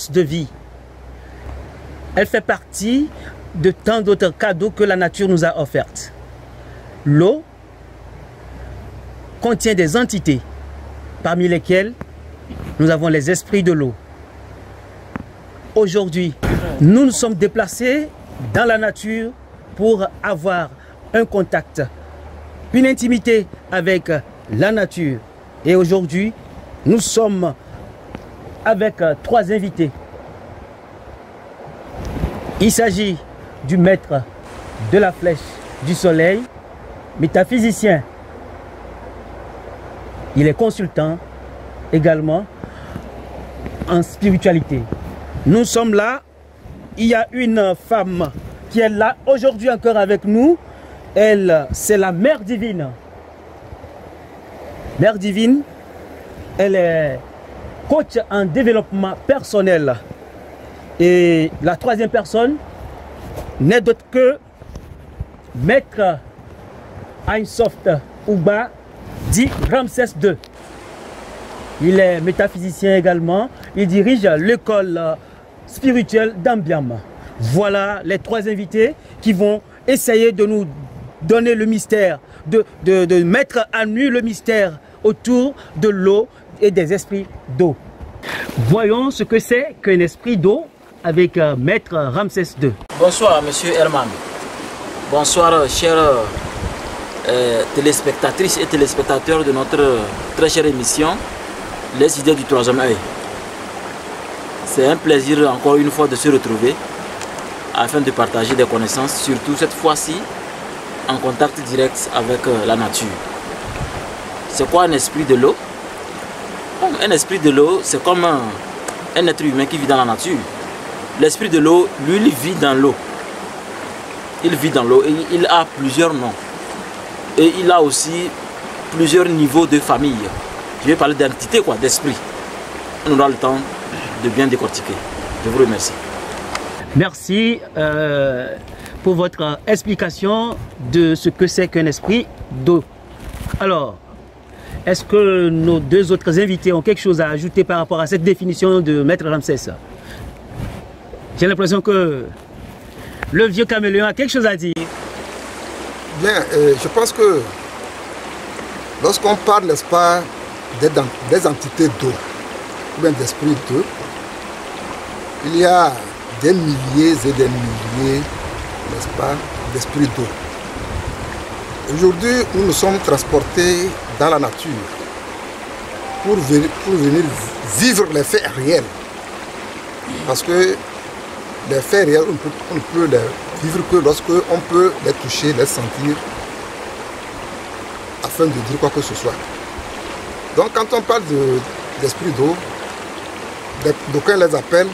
source de vie. Elle fait partie de tant d'autres cadeaux que la nature nous a offerts. L'eau contient des entités, parmi lesquelles nous avons les esprits de l'eau. Aujourd'hui, nous nous sommes déplacés dans la nature pour avoir un contact, une intimité avec la nature. Et aujourd'hui, nous sommes avec 3 invités. Il s'agit du maître de la flèche du soleil, métaphysicien. Il est consultant également en spiritualité. Nous sommes là. Il y a une femme qui est là aujourd'hui encore avec nous. Elle, c'est la Mère Divine. Mère Divine, elle est coach en développement personnel. Et la 3e personne n'est d'autre que Maître Aïnsoft Ouba, dit Ramsès II. Il est métaphysicien également. Il dirige l'école spirituelle d'Ambiam. Voilà les 3 invités qui vont essayer de nous donner le mystère, de mettre à nu le mystère autour de l'eau et des esprits d'eau. Voyons ce que c'est qu'un esprit d'eau avec Maître Ramsès II. Bonsoir Monsieur Herman. Bonsoir chers téléspectatrices et téléspectateurs de notre très chère émission Les idées du 3e œil. C'est un plaisir encore une fois de se retrouver afin de partager des connaissances, surtout cette fois-ci en contact direct avec la nature. C'est quoi un esprit de l'eau? Un esprit de l'eau, c'est comme un être humain qui vit dans la nature. L'esprit de l'eau, lui, il vit dans l'eau. Il vit dans l'eau et il a plusieurs noms. Et il a aussi plusieurs niveaux de famille. Je vais parler d'entité, quoi, d'esprit. On aura le temps de bien décortiquer. Je vous remercie. Merci pour votre explication de ce que c'est qu'un esprit d'eau. Alors, est-ce que nos 2 autres invités ont quelque chose à ajouter par rapport à cette définition de Maître Ramsès? J'ai l'impression que le vieux caméléon a quelque chose à dire. Bien, je pense que lorsqu'on parle, n'est-ce pas, des entités d'eau, ou bien d'esprit d'eau, il y a des milliers et des milliers, n'est-ce pas, d'esprits d'eau. Aujourd'hui, nous nous sommes transportés dans la nature pour venir vivre les faits réels. Parce que les faits réels, on ne peut les vivre que lorsqu'on peut les toucher, les sentir, afin de dire quoi que ce soit. Donc quand on parle d'esprit d'eau, d'aucuns les appellent,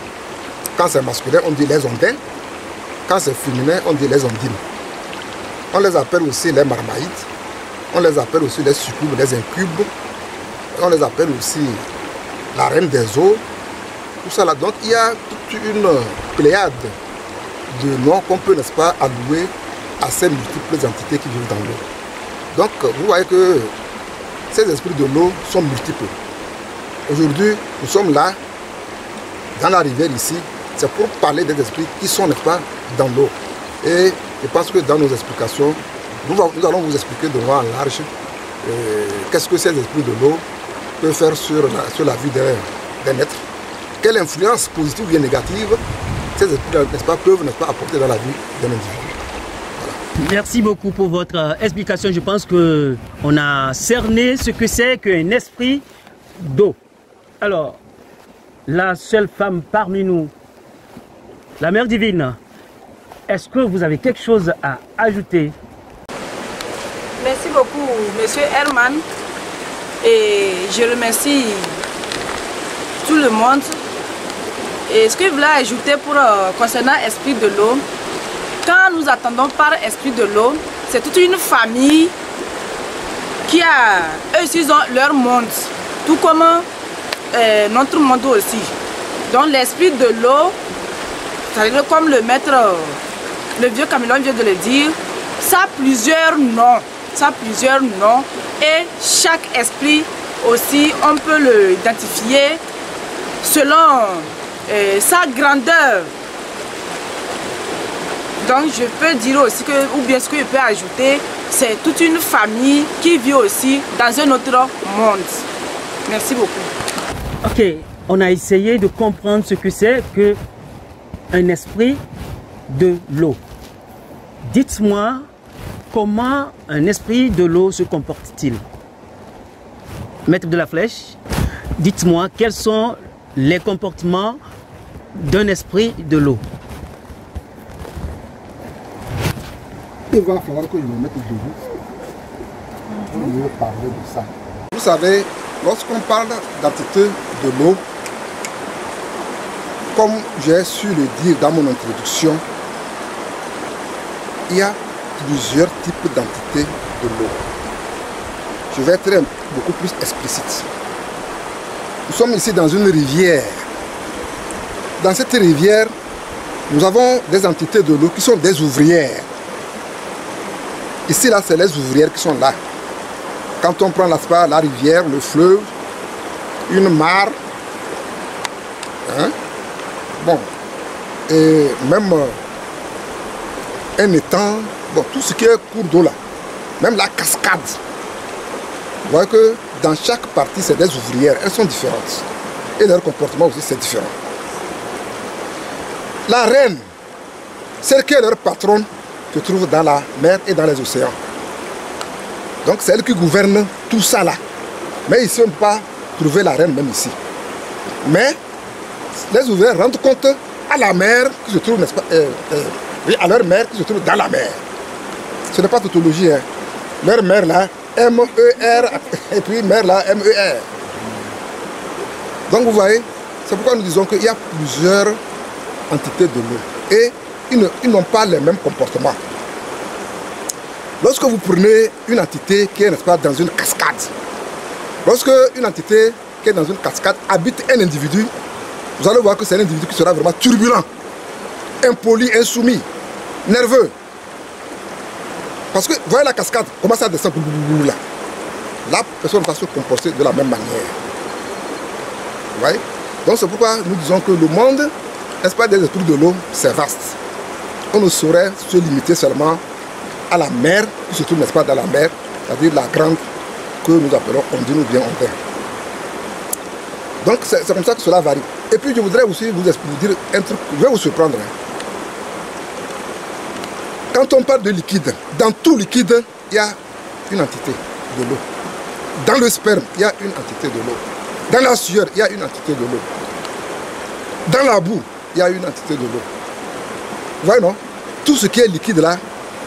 quand c'est masculin, on dit les ondins, quand c'est féminin, on dit les ondines. On les appelle aussi les marmaïtes, on les appelle aussi les succubes, les incubes, on les appelle aussi la reine des eaux, tout ça là. Donc il y a toute une pléiade de noms qu'on peut, n'est-ce pas, allouer à ces multiples entités qui vivent dans l'eau. Donc vous voyez que ces esprits de l'eau sont multiples. Aujourd'hui, nous sommes là, dans la rivière ici, c'est pour parler des esprits qui sont, n'est-ce pas, dans l'eau. Et je pense que dans nos explications, nous allons vous expliquer de loin en large qu'est-ce que ces esprits de l'eau peuvent faire sur la vie d'un être. Quelle influence positive ou bien négative ces esprits, n'est-ce pas, peuvent, n'est-ce pas, apporter dans la vie d'un individu. Voilà. Merci beaucoup pour votre explication. Je pense qu'on a cerné ce que c'est qu'un esprit d'eau. Alors, la seule femme parmi nous, la Mère Divine, est-ce que vous avez quelque chose à ajouter? Merci beaucoup, Monsieur Herman. Et je remercie tout le monde. Et ce que je voulais ajouter concernant l'esprit de l'eau, quand nous attendons par esprit de l'eau, c'est toute une famille qui a, eux aussi, ont leur monde, tout comme notre monde aussi. Donc l'esprit de l'eau, comme le maître, le vieux caméléon vient de le dire, ça a plusieurs noms. Ça a plusieurs noms. Et chaque esprit aussi, on peut l'identifier selon sa grandeur. Donc je peux dire aussi que, ou bien ce que je peux ajouter, c'est toute une famille qui vit aussi dans un autre monde. Merci beaucoup. Ok, on a essayé de comprendre ce que c'est qu'un esprit de l'eau. Dites-moi comment un esprit de l'eau se comporte-t-il? Maître de la Flèche, dites-moi quels sont les comportements d'un esprit de l'eau. Il va falloir que je me mette debout pour mieux parler de ça. Vous savez, lorsqu'on parle d'entité de l'eau, comme j'ai su le dire dans mon introduction, il y a plusieurs types d'entités de l'eau. Je vais être beaucoup plus explicite. Nous sommes ici dans une rivière. Dans cette rivière, nous avons des entités de l'eau qui sont des ouvrières. Ici, là, c'est les ouvrières qui sont là. Quand on prend la rivière, le fleuve, une mare, hein? Bon, et même un étang, bon, tout ce qui est cours d'eau là, même la cascade. Vous voyez que dans chaque partie, c'est des ouvrières, elles sont différentes. Et leur comportement aussi, c'est différent. La reine, celle qui est leur patronne, se trouve dans la mer et dans les océans. Donc c'est elle qui gouverne tout ça là. Mais ici, on ne peut pas trouver la reine même ici. Mais les ouvriers rendent compte à la mer qui se trouve, n'est-ce pas, à leur mère qui se trouve dans la mer. Ce n'est pas tautologie. Hein. Leur mère là, M-E-R, et puis mère là, M-E-R. Donc vous voyez, c'est pourquoi nous disons qu'il y a plusieurs entités de l'eau. Et ils n'ont pas les mêmes comportements. Lorsque vous prenez une entité qui est, n'est-ce pas, dans une cascade, lorsque une entité qui est dans une cascade habite un individu, vous allez voir que c'est un individu qui sera vraiment turbulent, impoli, insoumis, nerveux. Parce que, vous voyez la cascade, comment ça descend là. La personne va se comporter de la même manière. Vous voyez? Donc c'est pourquoi nous disons que le monde, n'est-ce pas, des esprits de l'eau, c'est vaste. On ne saurait se limiter seulement à la mer, qui se trouve, n'est-ce pas, dans la mer, c'est-à-dire la grande que nous appelons Ondine ou bien Ondin. Donc c'est comme ça que cela varie. Et puis je voudrais aussi vous dire un truc, je vais vous surprendre. Hein. Quand on parle de liquide, dans tout liquide, il y a une entité de l'eau. Dans le sperme, il y a une entité de l'eau. Dans la sueur, il y a une entité de l'eau. Dans la boue, il y a une entité de l'eau. Vous voyez, non? Tout ce qui est liquide là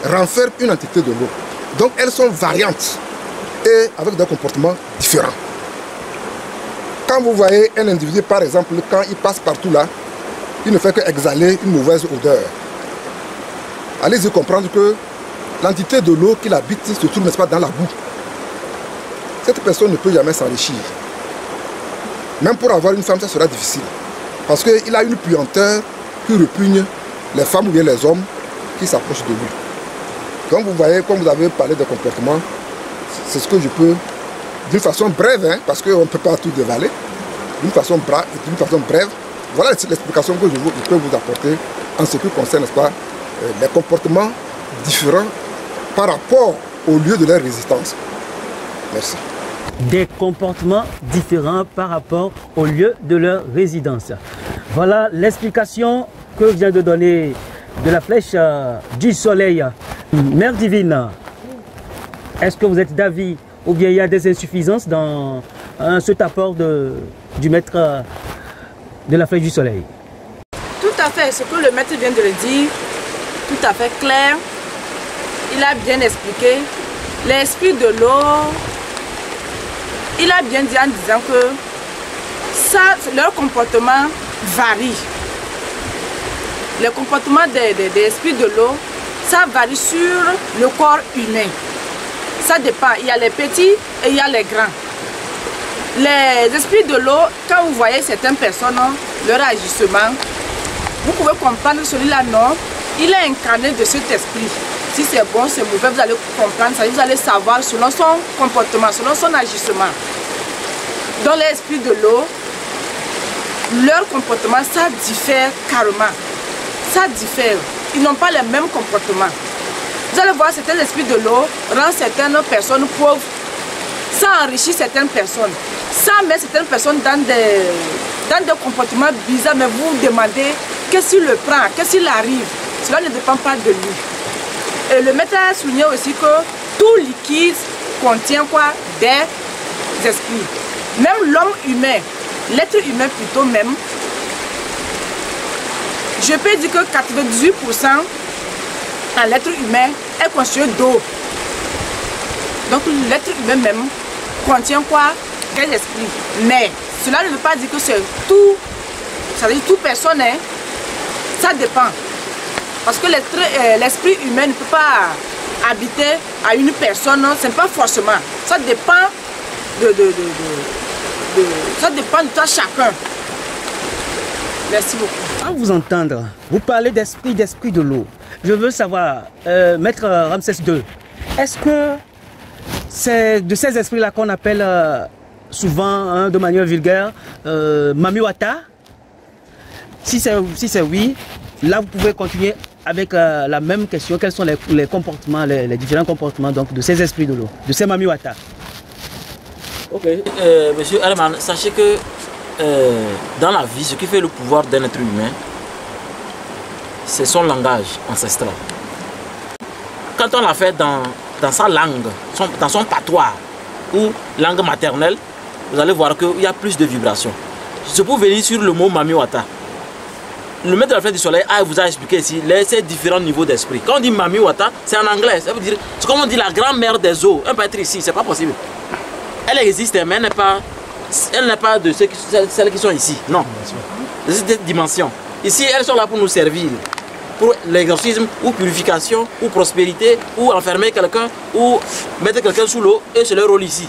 renferme une entité de l'eau. Donc elles sont variantes et avec des comportements différents. Quand vous voyez un individu, par exemple, quand il passe partout là, il ne fait qu'exhaler une mauvaise odeur. Allez-y comprendre que l'entité de l'eau qu'il habite se trouve, n'est-ce pas, dans la boue. Cette personne ne peut jamais s'enrichir. Même pour avoir une femme, ça sera difficile. Parce qu'il a une puanteur qui repugne les femmes ou bien les hommes qui s'approchent de lui. Donc vous voyez, comme vous avez parlé de comportement, c'est ce que je peux, d'une façon brève, hein, parce qu'on ne peut pas tout dévaler, d'une façon brève, voilà l'explication que je peux vous apporter en ce qui concerne, n'est-ce pas, les comportements différents par rapport au lieu de leur résistance. Merci. Des comportements différents par rapport au lieu de leur résidence. Voilà l'explication que vient de donner de la flèche du soleil. Mère divine, est-ce que vous êtes d'avis ou bien il y a des insuffisances dans cet apport du maître de la flèche du soleil? Tout à fait, ce que le maître vient de le dire, tout à fait clair. Il a bien expliqué. L'esprit de l'eau, il a bien dit en disant que ça, leur comportement varie. Le comportement des esprits de l'eau, ça varie sur le corps humain. Ça dépend. Il y a les petits et il y a les grands. Les esprits de l'eau, quand vous voyez certaines personnes, leur agissement, vous pouvez comprendre celui-là, non, il est incarné de cet esprit. Si c'est bon, c'est mauvais, vous allez comprendre, vous allez savoir selon son comportement, selon son agissement. Dans l'esprit de l'eau, leur comportement, ça diffère carrément. Ça diffère. Ils n'ont pas les mêmes comportements. Vous allez voir, certains esprits de l'eau rendent certaines personnes pauvres. Ça enrichit certaines personnes. Ça met certaines personnes dans des comportements bizarres, mais vous vous demandez qu'est-ce qu'il le prend, qu'est-ce qu'il arrive. Cela ne dépend pas de lui. Et le maître a souligné aussi que tout liquide contient quoi? Des esprits. Même l'homme humain, l'être humain plutôt même, je peux dire que 98% à l'être humain est constitué d'eau. Donc l'être humain même contient quoi? Des esprits. Mais cela ne veut pas dire que c'est tout, ça veut dire toute personne, hein? Ça dépend. Parce que l'esprit humain ne peut pas habiter à une personne, ce n'est pas forcément. Ça dépend ça dépend de toi chacun. Merci beaucoup. À vous entendre, vous parlez d'esprit de l'eau. Je veux savoir, Maître Ramsès II, est-ce que c'est de ces esprits-là qu'on appelle souvent, hein, de manière vulgaire, Mamiwata? Si c'est oui, là vous pouvez continuer avec la même question. Quels sont les comportements, les différents comportements donc, de ces esprits de l'eau, de ces Mamiwata? Ok, monsieur Herman, sachez que dans la vie, ce qui fait le pouvoir d'un être humain, c'est son langage ancestral. Quand on l'a fait dans sa langue, dans son patois ou langue maternelle, vous allez voir qu'il y a plus de vibrations. Je peux venir sur le mot Mamiwata. Le maître de la fête du soleil vous a expliqué ici ces différents niveaux d'esprit. Quand on dit Mamiwata, c'est en anglais. Ça veut dire, c'est comme on dit la grand-mère des eaux. Elle peut être ici, c'est pas possible. Elle existe, mais elle n'est pas de celles qui sont ici. Non. C'est cette dimension. Ici, elles sont là pour nous servir. Pour l'exorcisme, ou purification, ou prospérité, ou enfermer quelqu'un, ou mettre quelqu'un sous l'eau, et c'est leur rôle ici.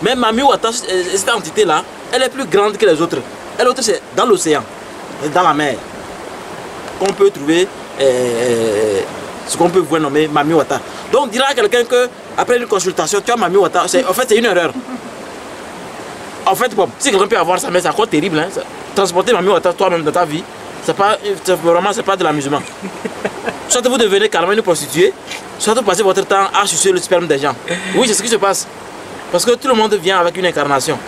Mais Mamiwata, cette entité-là, elle est plus grande que les autres. Et l'autre, c'est dans l'océan, dans la mer. Qu'on peut trouver ce qu'on peut voir nommer Mamiwata. Donc, on dira à quelqu'un que après une consultation, tu as Mamiwata. En fait, c'est une erreur. En fait, bon, si quelqu'un peut avoir ça, mais c'est encore terrible. Hein. Transporter Mamiwata toi-même dans ta vie, c'est pas de l'amusement. Soit vous devenez carrément une prostituée, soit vous passez votre temps à sucer le sperme des gens. Oui, c'est ce qui se passe. Parce que tout le monde vient avec une incarnation.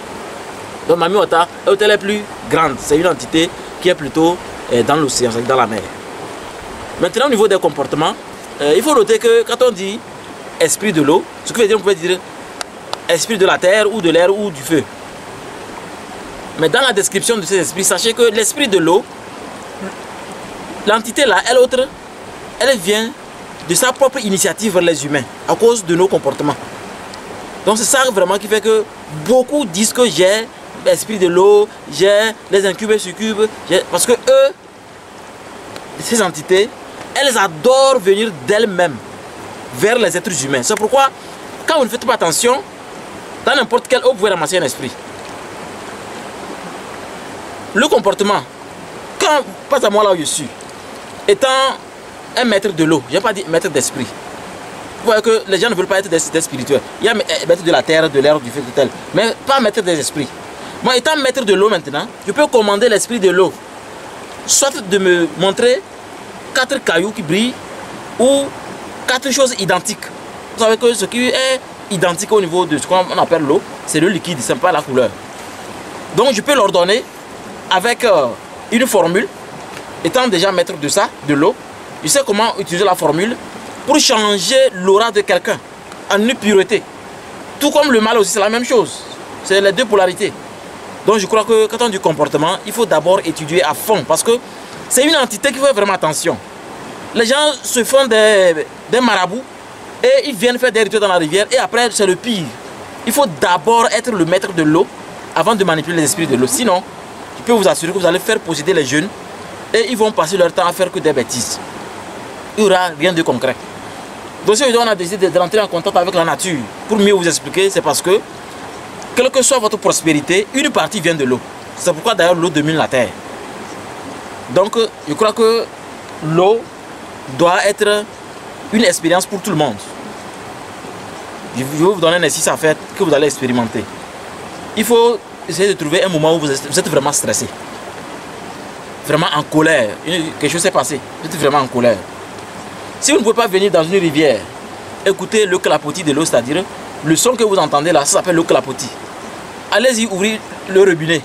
Donc Mamiwata, elle est plus grande. C'est une entité qui est plutôt dans l'océan, dans la mer. Maintenant, au niveau des comportements, il faut noter que quand on dit esprit de l'eau, ce qui veut dire, on peut dire esprit de la terre ou de l'air ou du feu. Mais dans la description de ces esprits, sachez que l'esprit de l'eau, l'entité là, elle vient de sa propre initiative vers les humains, à cause de nos comportements. Donc c'est ça vraiment qui fait que beaucoup disent que j'ai l'esprit de l'eau, j'ai les incubes et succubes, parce que eux, ces entités, elles adorent venir d'elles-mêmes vers les êtres humains. C'est pourquoi, quand vous ne faites pas attention, dans n'importe quelle eau, vous pouvez ramasser un esprit. Le comportement, quand, pas à moi là où je suis, étant un maître de l'eau, je n'ai pas dit maître d'esprit. Vous voyez que les gens ne veulent pas être des spirituels. Il y a maître de la terre, de l'air, du feu, de tel, mais pas maître des esprits. Moi, étant maître de l'eau maintenant, je peux commander l'esprit de l'eau. Soit de me montrer 4 cailloux qui brillent ou 4 choses identiques. Vous savez que ce qui est identique au niveau de ce qu'on appelle l'eau, c'est le liquide, ce n'est pas la couleur. Donc je peux l'ordonner avec une formule, étant déjà maître de ça, de l'eau, je sais comment utiliser la formule pour changer l'aura de quelqu'un en une pureté. Tout comme le mal aussi, c'est la même chose. C'est les deux polarités. Donc je crois que quand on dit comportement, il faut d'abord étudier à fond parce que c'est une entité qui fait vraiment attention. Les gens se font des marabouts et ils viennent faire des rituels dans la rivière et après c'est le pire. Il faut d'abord être le maître de l'eau avant de manipuler les esprits de l'eau. Sinon, je peux vous assurer que vous allez faire posséder les jeunes et ils vont passer leur temps à faire que des bêtises. Il n'y aura rien de concret. Donc si on a décidé de rentrer en contact avec la nature pour mieux vous expliquer, c'est parce que quelle que soit votre prospérité, une partie vient de l'eau. C'est pourquoi d'ailleurs l'eau domine la terre. Donc je crois que l'eau doit être une expérience pour tout le monde. Je vais vous donner un exercice à faire que vous allez expérimenter. Il faut essayer de trouver un moment où vous êtes vraiment stressé. vraiment en colère, quelque chose s'est passé, vous êtes vraiment en colère. Si vous ne pouvez pas venir dans une rivière, écoutez le clapotis de l'eau, c'est-à-dire le son que vous entendez là, ça s'appelle le clapotis. Allez-y ouvrir le robinet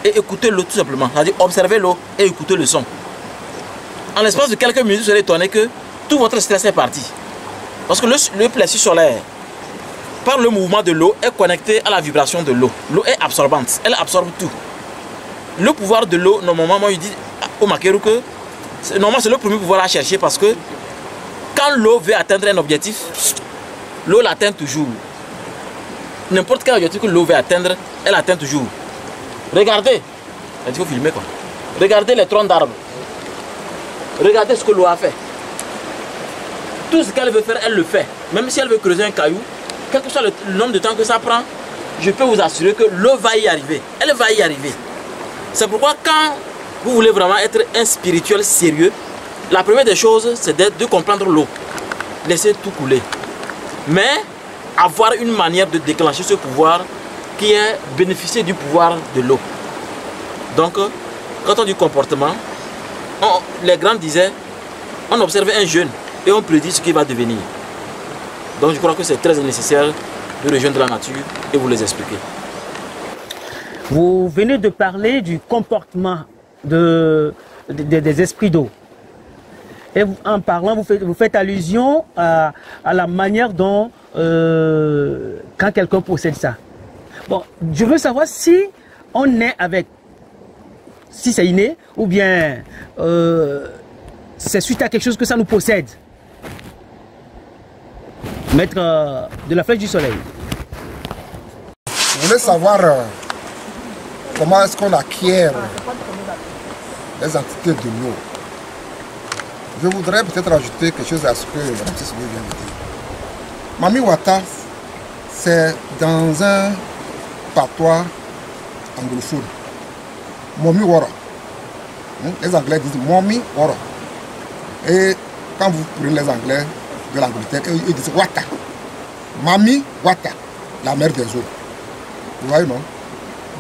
et écoutez l'eau tout simplement, c'est-à-dire observez l'eau et écoutez le son. En l'espace de quelques minutes, vous serez étonné que tout votre stress est parti. Parce que le plexus solaire, par le mouvement de l'eau, est connecté à la vibration de l'eau. L'eau est absorbante, elle absorbe tout. Le pouvoir de l'eau, normalement, moi je dis au Makeru que normalement c'est le premier pouvoir à chercher parce que quand l'eau veut atteindre un objectif, l'eau l'atteint toujours. N'importe quel objectif que l'eau veut atteindre, elle atteint toujours. Regardez, il faut filmer quoi. Regardez les troncs d'arbres. Regardez ce que l'eau a fait. Tout ce qu'elle veut faire, elle le fait. Même si elle veut creuser un caillou, quel que soit le nombre de temps que ça prend, je peux vous assurer que l'eau va y arriver. Elle va y arriver. C'est pourquoi quand vous voulez vraiment être un spirituel sérieux, la première des choses, c'est de comprendre l'eau. Laisser tout couler. Mais avoir une manière de déclencher ce pouvoir qui est bénéficier du pouvoir de l'eau. Donc, quand on dit comportement, les grands disaient, on observait un jeune et on prédit ce qu'il va devenir. Donc je crois que c'est très nécessaire de rejoindre la nature et vous les expliquer. Vous venez de parler du comportement des esprits d'eau. Et en parlant, vous faites allusion à la manière dont, quand quelqu'un possède ça. Bon, je veux savoir si on est avec, si c'est inné, ou bien c'est suite à quelque chose que ça nous possède. Maître de la flèche du soleil. Vous voulez savoir comment est-ce qu'on acquiert les entités de l'eau? Je voudrais peut-être ajouter quelque chose à ce que Mme Sissou vient de dire. Mami Wata, c'est dans un patois anglophone. Momi Wara. Les Anglais disent Momi Wara. Et quand vous prenez les Anglais de l'Angleterre, ils disent Wata. Mami Wata, la mère des eaux. Vous voyez, non?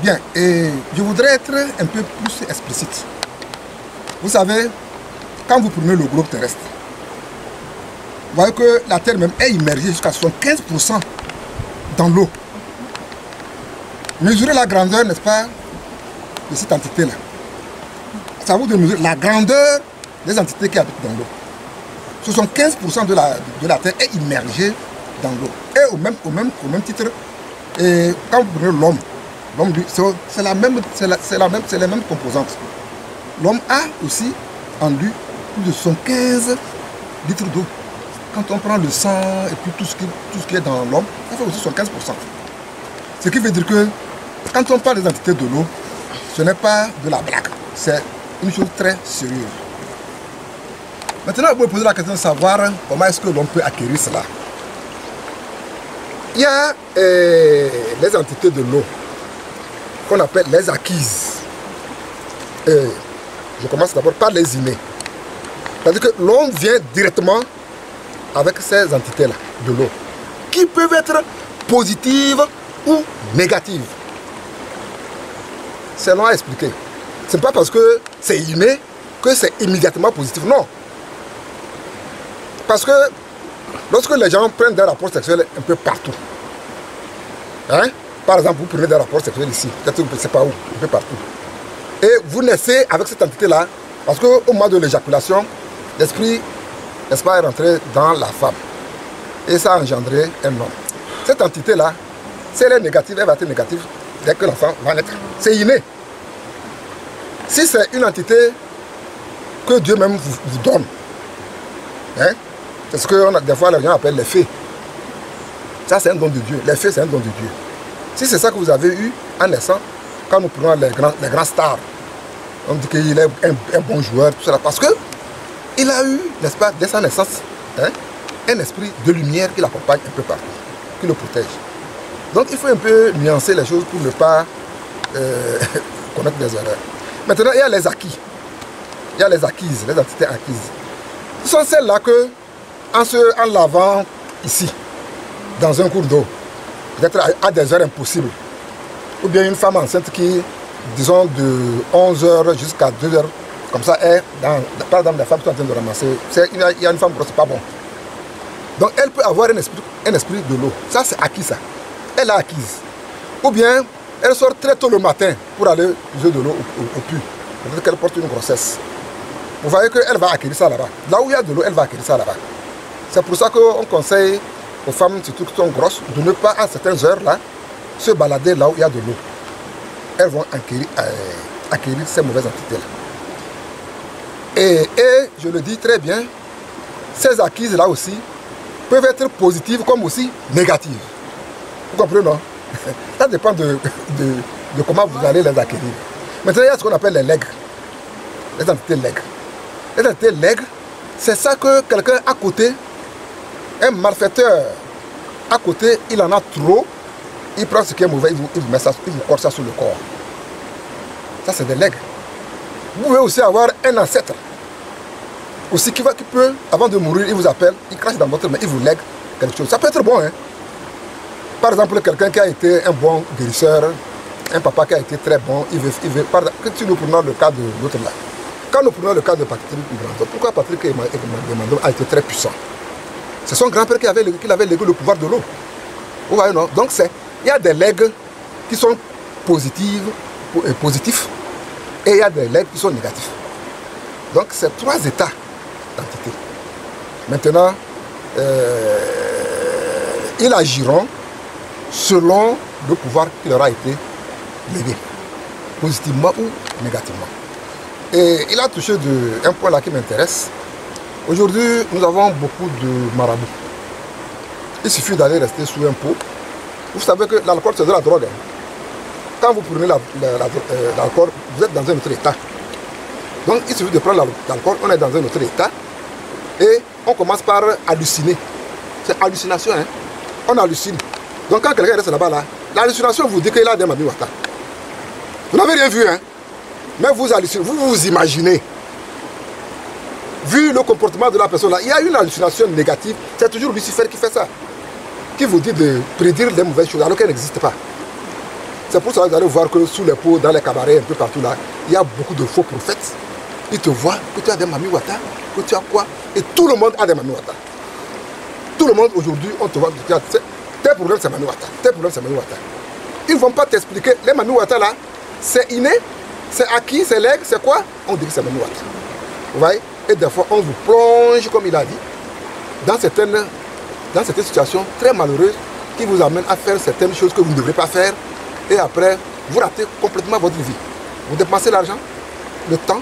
Bien, et je voudrais être un peu plus explicite. Vous savez, quand vous prenez le globe terrestre, vous voyez que la Terre même est immergée jusqu'à 75% dans l'eau. Mesurez la grandeur, n'est-ce pas, de cette entité-là. Ça vous donne mesurer la grandeur des entités qui habitent dans l'eau. 75% de la Terre est immergée dans l'eau. Et au même titre, et quand vous prenez l'homme, c'est les mêmes composantes. L'homme a aussi en lui plus de 75 litres d'eau. Quand on prend le sang et puis tout ce qui est dans l'homme, ça fait aussi 75%. Ce qui veut dire que quand on parle des entités de l'eau, ce n'est pas de la blague, c'est une chose très sérieuse. Maintenant, vous pouvez poser la question de savoir comment est-ce que l'on peut acquérir cela. Il y a les entités de l'eau qu'on appelle les acquises. Je commence d'abord par les innées. C'est-à-dire que l'on vient directement avec ces entités-là de l'eau, qui peuvent être positives ou négatives. C'est long à expliquer. Ce n'est pas parce que c'est inné que c'est immédiatement positif, non. Parce que lorsque les gens prennent des rapports sexuels un peu partout, hein, par exemple, vous prenez des rapports sexuels ici, peut-être que vous ne savez pas où, un peu partout, et vous naissez avec cette entité-là, parce qu'au moment de l'éjaculation, l'esprit, n'est-ce pas, est rentré dans la femme, et ça a engendré un homme. Cette entité-là, si elle est négative, elle va être négative dès que l'enfant va naître. C'est inné. Si c'est une entité que Dieu même vous donne, hein, c'est ce que des fois les gens appellent les fées. Ça, c'est un don de Dieu. Les fées, c'est un don de Dieu. Si c'est ça que vous avez eu en naissant, quand nous prenons les grands stars, on dit qu'il est un bon joueur, tout cela, parce qu'il a eu, n'est-ce pas, dès sa naissance, hein, un esprit de lumière qui l'accompagne un peu partout, qui le protège. Donc il faut un peu nuancer les choses pour ne pas commettre des erreurs. Maintenant, il y a les acquis. Il y a les acquises, les entités acquises. Ce sont celles-là que, en lavant ici, dans un cours d'eau, peut-être à des heures impossibles, ou bien une femme enceinte qui disons de 11h jusqu'à 2h, comme ça, par exemple, les femmes sont en train de ramasser. Il y a une femme grosse, c'est pas bon. Donc elle peut avoir un esprit de l'eau. Ça, c'est acquis, ça. Elle l'a acquise. Ou bien, elle sort très tôt le matin pour aller user de l'eau au puits. Peut-être qu'elle porte une grossesse. Vous voyez qu'elle va acquérir ça là-bas. Là où il y a de l'eau, elle va acquérir ça là-bas. C'est pour ça qu'on conseille aux femmes, surtout qui sont grosses, de ne pas à certaines heures là se balader là où il y a de l'eau. Elles vont acquérir ces mauvaises entités-là. Et je le dis très bien, ces acquises là aussi peuvent être positives comme aussi négatives. Vous comprenez, non? Ça dépend de comment vous allez les acquérir. Maintenant, il y a ce qu'on appelle les legs. Les entités legs. Les entités legs, c'est ça que quelqu'un à côté, un malfaiteur à côté, il en a trop, il prend ce qui est mauvais, il vous met ça, il vous colle ça sur le corps. Ça, c'est des legs. Vous pouvez aussi avoir un ancêtre aussi qui peut, avant de mourir, il vous appelle, il crache dans votre main, il vous lègue quelque chose. Ça peut être bon, hein. Par exemple, quelqu'un qui a été un bon guérisseur, un papa qui a été très bon, il veut par exemple, si nous prenons le cas de l'autre là. Quand nous prenons le cas de Patrick Brando, pourquoi Patrick Brando a été très puissant? C'est son grand-père qui avait légué le pouvoir de l'eau. Vous voyez, non? Donc il y a des legs qui sont positifs et il y a des legs qui sont négatifs. Donc c'est 3 états d'entité. Maintenant, ils agiront selon le pouvoir qui leur a été légué, positivement ou négativement. Et il a touché un point là qui m'intéresse. Aujourd'hui, nous avons beaucoup de marabouts. Il suffit d'aller rester sous un pot. Vous savez que l'alcool, c'est de la drogue. Quand vous prenez l'alcool, vous êtes dans un autre état. Donc, il suffit de prendre l'alcool, on est dans un autre état. Et on commence par halluciner. C'est hallucination, hein. On hallucine. Donc, quand quelqu'un reste là-bas, l'hallucination vous dit qu'il a des mami wata. Vous n'avez rien vu, hein. Mais vous hallucinez, vous imaginez. Vu le comportement de la personne là, il y a une hallucination négative. C'est toujours Lucifer qui fait ça. Qui vous dit de prédire les mauvaises choses alors qu'elles n'existent pas. C'est pour ça que vous allez voir que sous les pots, dans les cabarets, un peu partout là, il y a beaucoup de faux prophètes. Ils te voient que tu as des mami wata, que tu as quoi. Et tout le monde a des mami wata. Tout le monde aujourd'hui, on te voit, tes problèmes c'est mami wata, tes problèmes c'est mami wata. Ils ne vont pas t'expliquer, les mami wata là, c'est inné, c'est acquis, c'est legs, c'est quoi? On dit que c'est mami wata. Vous voyez? Et des fois, on vous plonge, comme il a dit, dans certaines situations très malheureuses qui vous amènent à faire certaines choses que vous ne devrez pas faire. Et après, vous ratez complètement votre vie. Vous dépensez l'argent, le temps,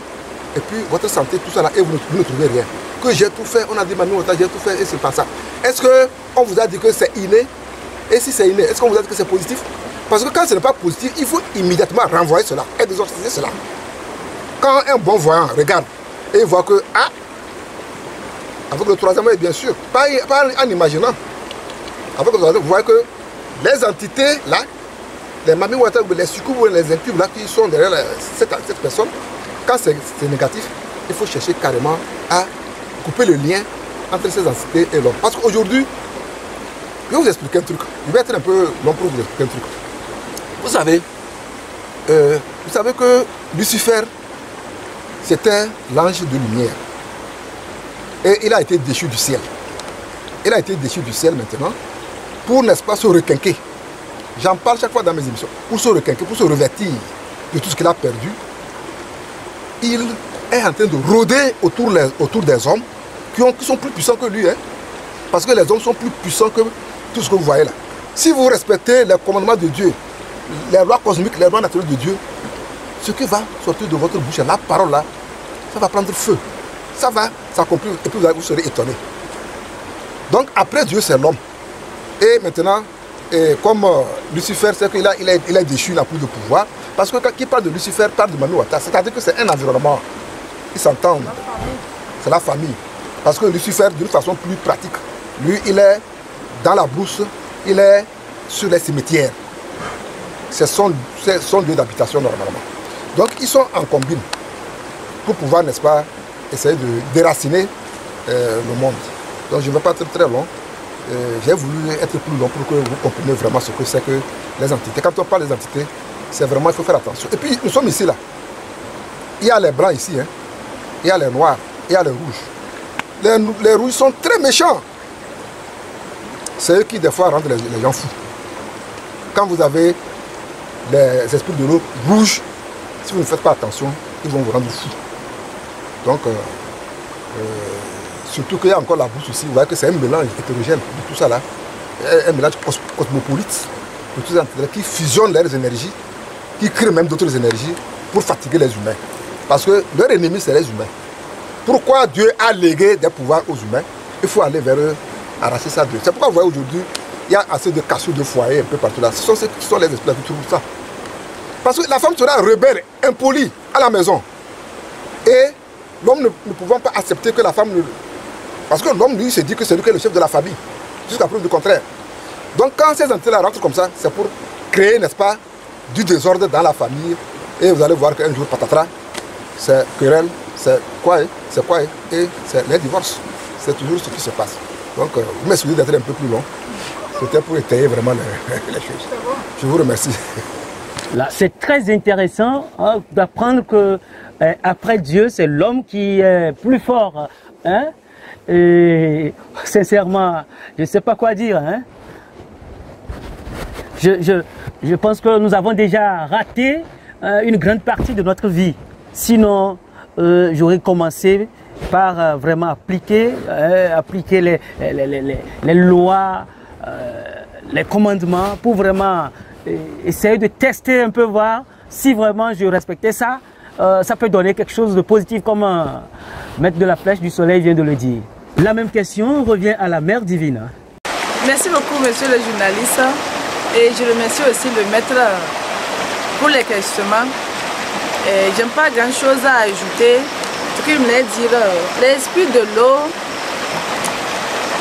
et puis votre santé, tout ça là, et vous ne trouvez rien. Que j'ai tout fait, on a dit, Mami Wata, j'ai tout fait, et c'est pas ça. Est-ce qu'on vous a dit que c'est inné? Et si c'est inné, est-ce qu'on vous a dit que c'est positif? Parce que quand ce n'est pas positif, il faut immédiatement renvoyer cela, exorciser cela. Quand un bon voyant regarde, et il voit que, avec le troisième œil, bien sûr, pas en imaginant. Avec le troisième, vous voyez que les entités là, les mami wata, les succubes, les incubes là, qui sont derrière cette personne, quand c'est négatif, il faut chercher carrément à couper le lien entre ces entités et l'homme. Parce qu'aujourd'hui, je vais vous expliquer un truc. Je vais être un peu long pour vous expliquer un truc. Vous savez que Lucifer, c'était l'ange de lumière. Et il a été déchu du ciel. Il a été déchu du ciel maintenant pour, n'est-ce pas, se requinquer. J'en parle chaque fois dans mes émissions. Pour se requinquer, pour se revêtir de tout ce qu'il a perdu. Il est en train de rôder autour des hommes qui sont plus puissants que lui. Hein. Parce que les hommes sont plus puissants que tout ce que vous voyez là. Si vous respectez les commandements de Dieu, les lois cosmiques, les lois naturelles de Dieu, ce qui va sortir de votre bouche, la parole là, ça va prendre feu. Ça va s'accomplir et puis vous serez étonné. Donc après Dieu, c'est l'homme. Et maintenant, comme Lucifer, c'est qu'il a déchu la prise de pouvoir. Parce que quand il parle de Lucifer, parle de Mami Wata. C'est-à-dire que c'est un environnement. Ils s'entendent. C'est la famille. Parce que Lucifer, d'une façon plus pratique, lui, il est dans la brousse, il est sur les cimetières. C'est son lieu d'habitation normalement. Donc ils sont en combine pour pouvoir, n'est-ce pas, essayer de déraciner le monde. Donc je ne vais pas être très long. J'ai voulu être plus long pour que vous compreniez vraiment ce que c'est que les entités. Quand on parle des entités, C'est vraiment, il faut faire attention. Et puis, nous sommes ici, là. Il y a les blancs ici, hein. Il y a les noirs, il y a les rouges. Les rouges sont très méchants. C'est eux qui, des fois, rendent les gens fous. Quand vous avez les esprits de l'eau rouges, si vous ne faites pas attention, ils vont vous rendre fous. Donc, surtout qu'il y a encore la bourse aussi, vous voyez que c'est un mélange hétérogène de tout ça là, un mélange cosmopolite de tout ça qui fusionne leurs énergies, qui crée même d'autres énergies pour fatiguer les humains. Parce que leur ennemi, c'est les humains. Pourquoi Dieu a légué des pouvoirs aux humains? Il faut aller vers eux, arracher ça d'eux. C'est pourquoi vous voyez aujourd'hui, il y a assez de cassures de foyers un peu partout là. Ce sont les esprits qui trouvent ça. Parce que la femme sera rebelle, impolie à la maison. Et l'homme ne pouvant pas accepter que la femme ne... Parce que l'homme, lui, se dit que c'est lui qui est le chef de la famille. Jusqu'à preuve du contraire. Donc quand ces entités-là rentrent comme ça, c'est pour créer, n'est-ce pas, du désordre dans la famille. Et vous allez voir qu'un jour, patatras, c'est querelle, c'est quoi, et c'est les divorces. C'est toujours ce qui se passe. Donc, vous m'excusez d'être un peu plus long. C'était pour étayer vraiment les choses. Je vous remercie. Là, c'est très intéressant hein, d'apprendre que après Dieu, c'est l'homme qui est plus fort. Hein? Et sincèrement, je ne sais pas quoi dire. Hein? Je pense que nous avons déjà raté une grande partie de notre vie. Sinon, j'aurais commencé par vraiment appliquer les lois, les commandements pour vraiment essayer de tester un peu, voir si vraiment je respectais ça. Ça peut donner quelque chose de positif comme Maître de la Flèche du Soleil vient de le dire. La même question revient à la Mère Divine. Merci beaucoup, monsieur le journaliste. Et je remercie aussi le maître pour l'éclaircissement. Je n'ai pas grand chose à ajouter. Ce qu'il voulait dire, l'esprit de l'eau,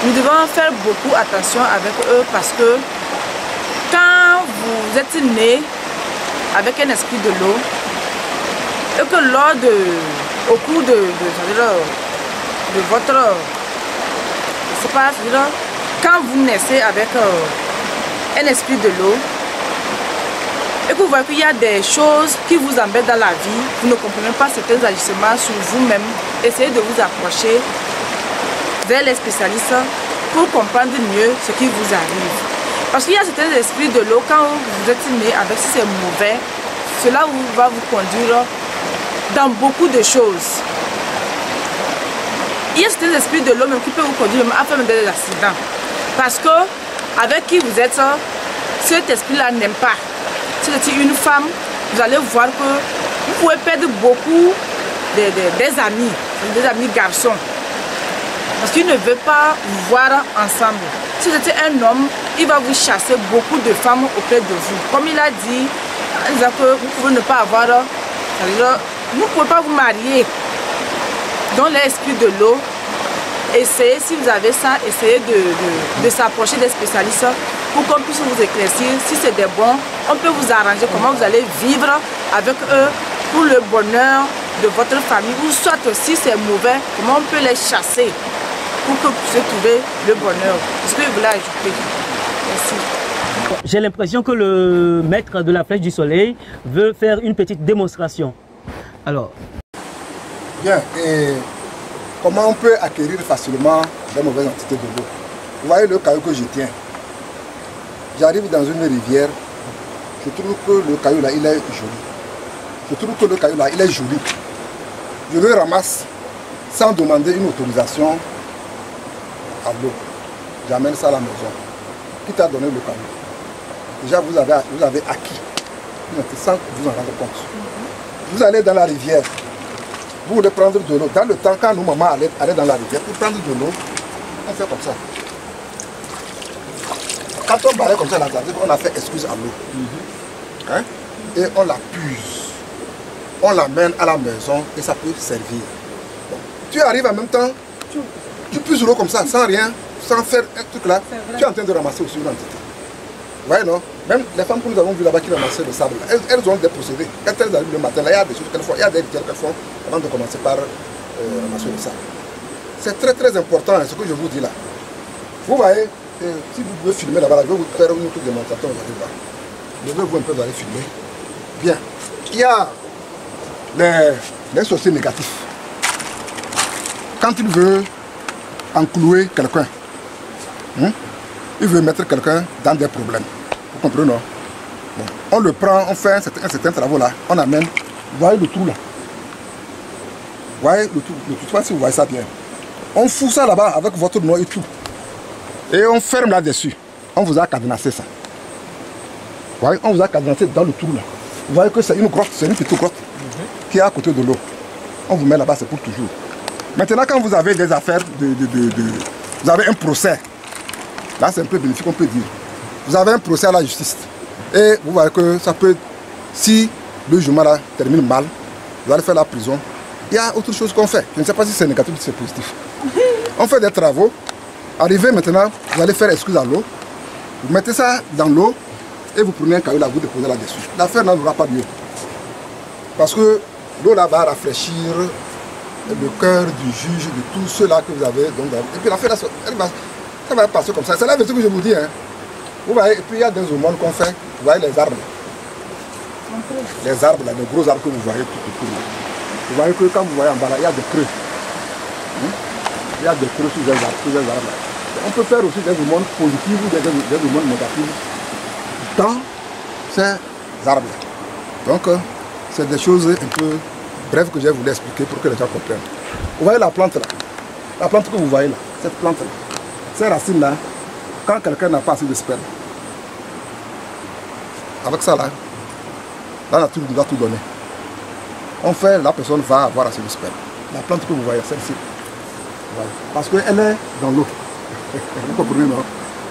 nous devons faire beaucoup attention avec eux parce que quand vous êtes né avec un esprit de l'eau, et que au cours de votre, c'est pas, quand vous naissez avec un esprit de l'eau, et que vous voyez qu'il y a des choses qui vous embêtent dans la vie, vous ne comprenez pas certains agissements sur vous-même, essayez de vous approcher vers les spécialistes pour comprendre mieux ce qui vous arrive. Parce qu'il y a certains esprits de l'eau, quand vous êtes né avec, si c'est mauvais, cela va vous conduire dans beaucoup de choses. Il y a certains esprits de l'eau même qui peuvent vous conduire à faire des accidents. Parce que avec qui vous êtes, cet esprit-là n'aime pas. Si vous êtes une femme, vous allez voir que vous pouvez perdre beaucoup des amis garçons. Parce qu'il ne veut pas vous voir ensemble. Si vous êtes un homme, il va vous chasser beaucoup de femmes auprès de vous. Comme il a dit, que vous pouvez ne pas avoir, vous ne pouvez pas vous marier. Dans l'esprit de l'eau, essayez, si vous avez ça, essayez de s'approcher des spécialistes pour qu'on puisse vous éclaircir. Si c'est des bons, on peut vous arranger comment vous allez vivre avec eux pour le bonheur de votre famille. Ou soit si c'est mauvais, comment on peut les chasser pour que vous puissiez trouver le bonheur. C'est ce que je voulais ajouter. Merci. J'ai l'impression que le maître de la Flèche du Soleil veut faire une petite démonstration. Alors. Bien, et comment on peut acquérir facilement des mauvaises entités de l'eau? Vous voyez le caillou que je tiens. J'arrive dans une rivière, je trouve que le caillou là, il est joli. Je trouve que le caillou là, il est joli. Je le ramasse sans demander une autorisation à l'eau. J'amène ça à la maison. Qui t'a donné le caillou? Déjà, vous avez acquis, sans vous en rendre compte. Vous allez dans la rivière. Vous voulez prendre de l'eau. Dans le temps, quand nous, maman, allait dans la rivière pour prendre de l'eau, on fait comme ça. Quand on balait comme ça, on a fait excuse à l'eau. Hein? Et on la puise. On l'amène à la maison et ça peut servir. Bon. Tu arrives en même temps, tu puises l'eau comme ça, sans rien, sans faire un truc là. Tu es en train de ramasser aussi une entité. Vous voyez, non? Même les femmes que nous avons vues là-bas qui ramassaient le sable, elles ont des procédés. Quand elles arrivent le matin, là, il y a des choses qu'elles font, il y a des rituels qu'elles font avant de commencer par ramasser le sable. C'est très très important hein, ce que je vous dis là. Vous voyez, si vous pouvez filmer là-bas, je vais vous faire une autre démonstration, vous allez voir. Levez-vous un peu, vous allez filmer. Bien. Il y a les sorciers négatifs. Quand il veut enclouer quelqu'un, il veut mettre quelqu'un dans des problèmes. Vous comprenez, non? Bon. On le prend, on fait un certain travail là, on amène. Vous voyez le trou là? Vous voyez le trou? Je ne sais pas si vous voyez ça bien. On fout ça là-bas avec votre nom et tout. Et on ferme là-dessus. On vous a cadenassé ça. Vous voyez, on vous a cadenassé dans le trou là. Vous voyez que c'est une grotte, c'est une petite grotte qui est à côté de l'eau. On vous met là-bas, c'est pour toujours. Maintenant, quand vous avez des affaires, vous avez un procès. Là, c'est un peu bénéfique, on peut dire. Vous avez un procès à la justice. Et vous voyez que ça peut, si le jugement là termine mal, vous allez faire la prison. Il y a autre chose qu'on fait. Je ne sais pas si c'est négatif ou si c'est positif. On fait des travaux. Arrivé maintenant, vous allez faire excuse à l'eau. Vous mettez ça dans l'eau et vous prenez un caillou là, vous déposez là-dessus. L'affaire n'aura pas lieu. Parce que l'eau là va rafraîchir le cœur du juge, de tous ceux-là que vous avez. Donc, et puis l'affaire, ça va passer comme ça. C'est la vérité que je vous dis. Hein. Vous voyez, et puis il y a des aumônes qu'on fait. Vous voyez les arbres. Les arbres, là, les gros arbres que vous voyez tout autour. Vous voyez que quand vous voyez en bas là, il y a des creux. Il y a des creux sur les arbres. Là. On peut faire aussi des aumônes positives ou des aumônes négatives dans ces arbres. Donc, c'est des choses un peu brèves que j'ai voulu expliquer pour que les gens comprennent. Vous voyez la plante là? La plante que vous voyez là, cette plante là, ces racines là, quand quelqu'un n'a pas assez de sperme, avec ça là, la nature nous a tout donné. On fait, la personne va avoir assez de sperme. La plante que vous voyez, celle-ci. Voilà. Parce qu'elle est dans l'eau. Vous comprenez, non?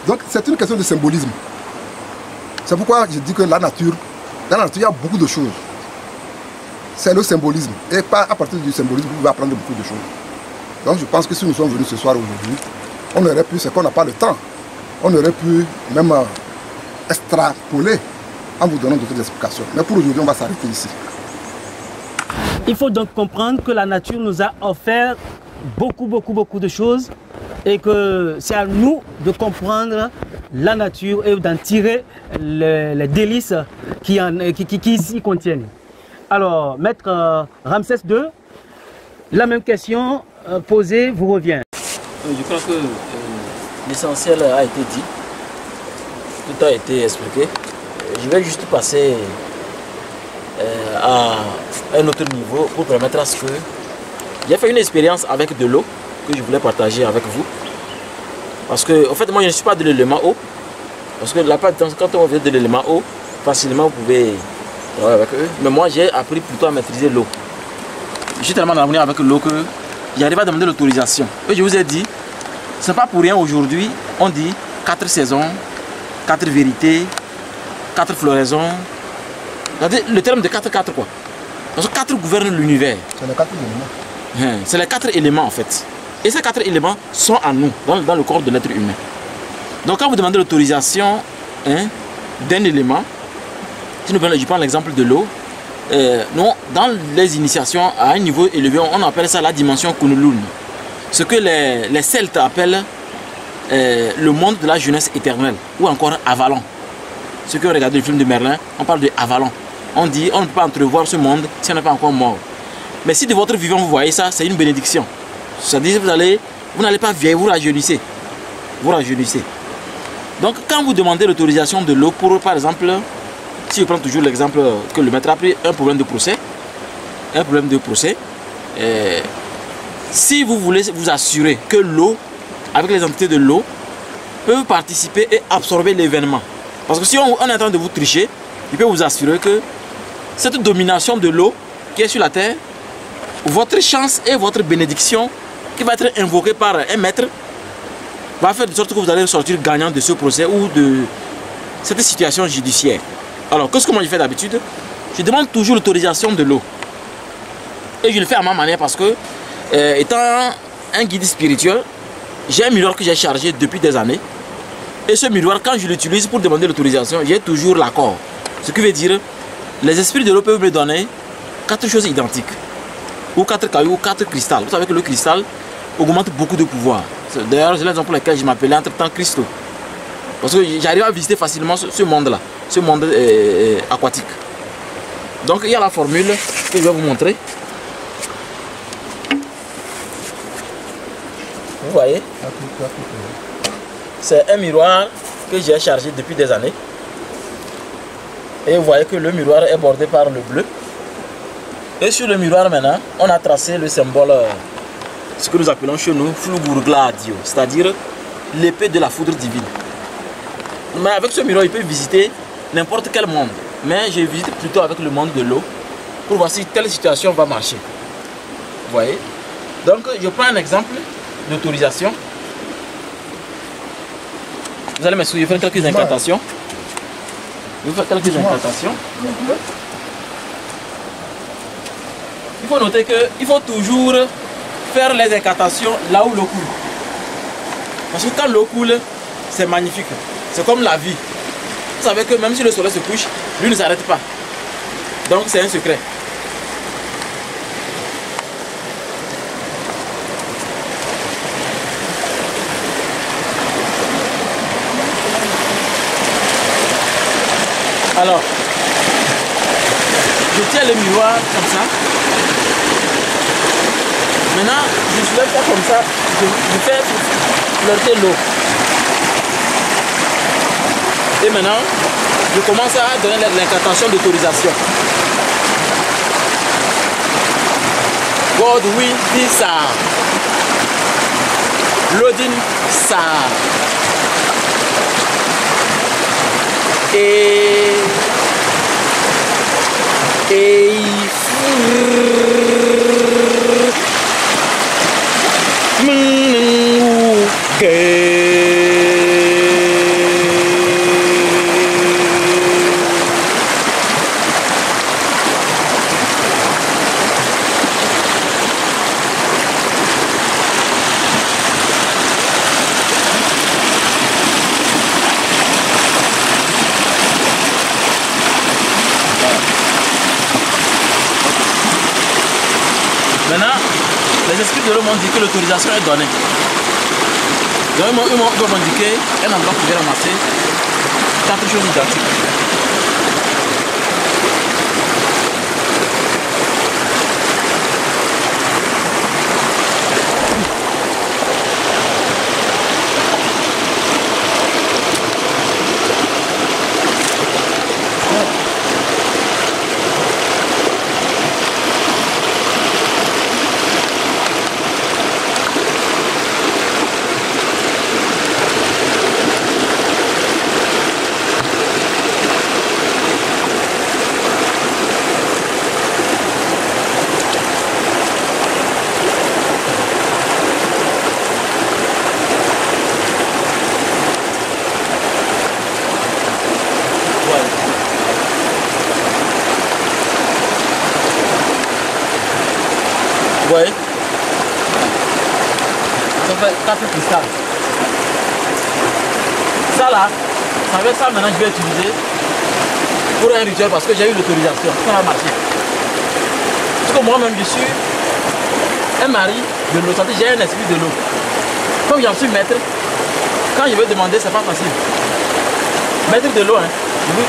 Donc c'est une question de symbolisme. C'est pourquoi je dis que dans la nature, il y a beaucoup de choses. C'est le symbolisme. Et pas à partir du symbolisme, vous pouvez apprendre beaucoup de choses. Donc je pense que si nous sommes venus ce soir aujourd'hui, on aurait pu, c'est qu'on n'a pas le temps, on aurait pu même extrapoler en vous donnant d'autres explications. Mais pour aujourd'hui, on va s'arrêter ici. Il faut donc comprendre que la nature nous a offert beaucoup de choses et que c'est à nous de comprendre la nature et d'en tirer les délices qui s'y contiennent. Alors, maître Ramsès II, la même question posée vous revient. Je crois que l'essentiel a été dit, tout a été expliqué. Je vais juste passer à un autre niveau pour permettre à ce que... J'ai fait une expérience avec de l'eau que je voulais partager avec vous. Parce que, en fait, moi je ne suis pas de l'élément eau. Parce que la plupart du temps, quand on vient de l'élément eau, facilement vous pouvez travailler avec eux. Mais moi j'ai appris plutôt à maîtriser l'eau. Je suis tellement harmonie avec l'eau que j'arrive à demander l'autorisation. Et je vous ai dit, ce n'est pas pour rien aujourd'hui, on dit 4 saisons, 4 vérités, 4 floraisons. Le terme de 4-4 quoi. Parce que 4 gouvernent l'univers. C'est les 4 éléments. C'est les 4 éléments en fait. Et ces 4 éléments sont en nous, dans le corps de l'être humain. Donc quand vous demandez l'autorisation d'un élément, si je prends l'exemple de l'eau, dans les initiations à un niveau élevé, on appelle ça la dimension Kunlun. Ce que les Celtes appellent le monde de la jeunesse éternelle, ou encore Avalon. Ceux qui ont regardé le film de Merlin, on parle de Avalon. On dit on ne peut pas entrevoir ce monde si on n'est pas encore mort. Mais si de votre vivant vous voyez ça, c'est une bénédiction. C'est-à-dire que vous n'allez pas vieillir, vous rajeunissez. Vous rajeunissez. Donc quand vous demandez l'autorisation de l'eau pour, par exemple, si je prends toujours l'exemple que le maître a pris, un problème de procès, si vous voulez vous assurer que l'eau, avec les entités de l'eau, peut participer et absorber l'événement. Parce que si on est en train de vous tricher, il peut vous assurer que cette domination de l'eau qui est sur la terre, votre chance et votre bénédiction qui va être invoquée par un maître va faire de sorte que vous allez sortir gagnant de ce procès ou de cette situation judiciaire. Alors, qu'est-ce que moi je fais d'habitude? Je demande toujours l'autorisation de l'eau. Et je le fais à ma manière parce que, étant un guide spirituel, j'ai un miroir que j'ai chargé depuis des années. Et ce miroir, quand je l'utilise pour demander l'autorisation, j'ai toujours l'accord. Ce qui veut dire, les esprits de l'eau peuvent me donner 4 choses identiques. Ou 4 cailloux, ou 4 cristals. Vous savez que le cristal augmente beaucoup de pouvoir. D'ailleurs, c'est l'raison pour laquelle je m'appelais entre-temps Christo. Parce que j'arrive à visiter facilement ce monde-là, ce monde aquatique. Donc il y a la formule que je vais vous montrer. Vous voyez, c'est un miroir que j'ai chargé depuis des années. Et vous voyez que le miroir est bordé par le bleu. Et sur le miroir maintenant, on a tracé le symbole, ce que nous appelons chez nous, Flugurgladio, c'est-à-dire l'épée de la foudre divine. Mais avec ce miroir, il peut visiter n'importe quel monde. Mais je visite plutôt avec le monde de l'eau pour voir si telle situation va marcher. Vous voyez? Donc je prends un exemple d'autorisation. Vous allez me suivre, faire quelques incantations. Je vais faire quelques incantations. Il faut noter qu'il faut toujours faire les incantations là où l'eau coule. Parce que quand l'eau coule, c'est magnifique. C'est comme la vie. Vous savez que même si le soleil se couche, lui ne s'arrête pas. Donc c'est un secret. Alors, je tiens le miroir comme ça. Maintenant, je soulève ça comme ça. Je fais flirter l'eau. Et maintenant, je commence à donner l'incantation d'autorisation. God will be sa. Loading sa. Et maintenant, les esprits de l'eau m'ont dit que l'autorisation est donnée. Donc ils m'ont indiqué un endroit pour ramasser 4 choses identiques. Vous voyez? Ça fait 4 cristals. Ça là, avec ça maintenant je vais utiliser pour un rituel parce que j'ai eu l'autorisation. Ça va marcher. Parce que moi-même je suis un mari de l'eau, j'ai un esprit de l'eau. Comme j'en suis maître, quand je veux demander, c'est pas facile. Maître de l'eau, hein,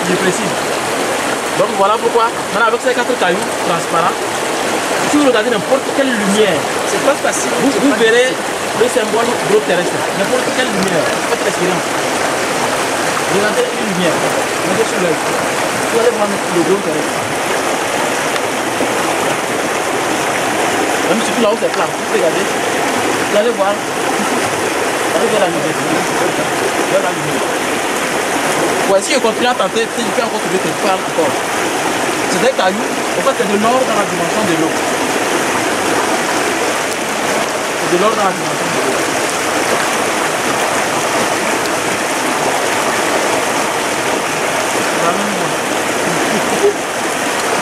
je précise. Donc voilà pourquoi, maintenant avec ces 4 cailloux transparents, si vous regardez n'importe quelle lumière, c'est pas facile. Vous verrez le symbole gros terrestre. N'importe quelle lumière, faites l'expérience. Regardez une lumière, regardez sur l'œil. Vous allez voir le gros terrestre. Même surtout là où c'est plat, vous regardez, vous allez voir. Allez vers la lumière. Vers la lumière. Ouais, si je continue à tenter, je peux encore trouver quelque part encore. C'est des cailloux, en fait c'est de l'or dans la dimension de l'eau. C'est de l'or dans la dimension de l'eau.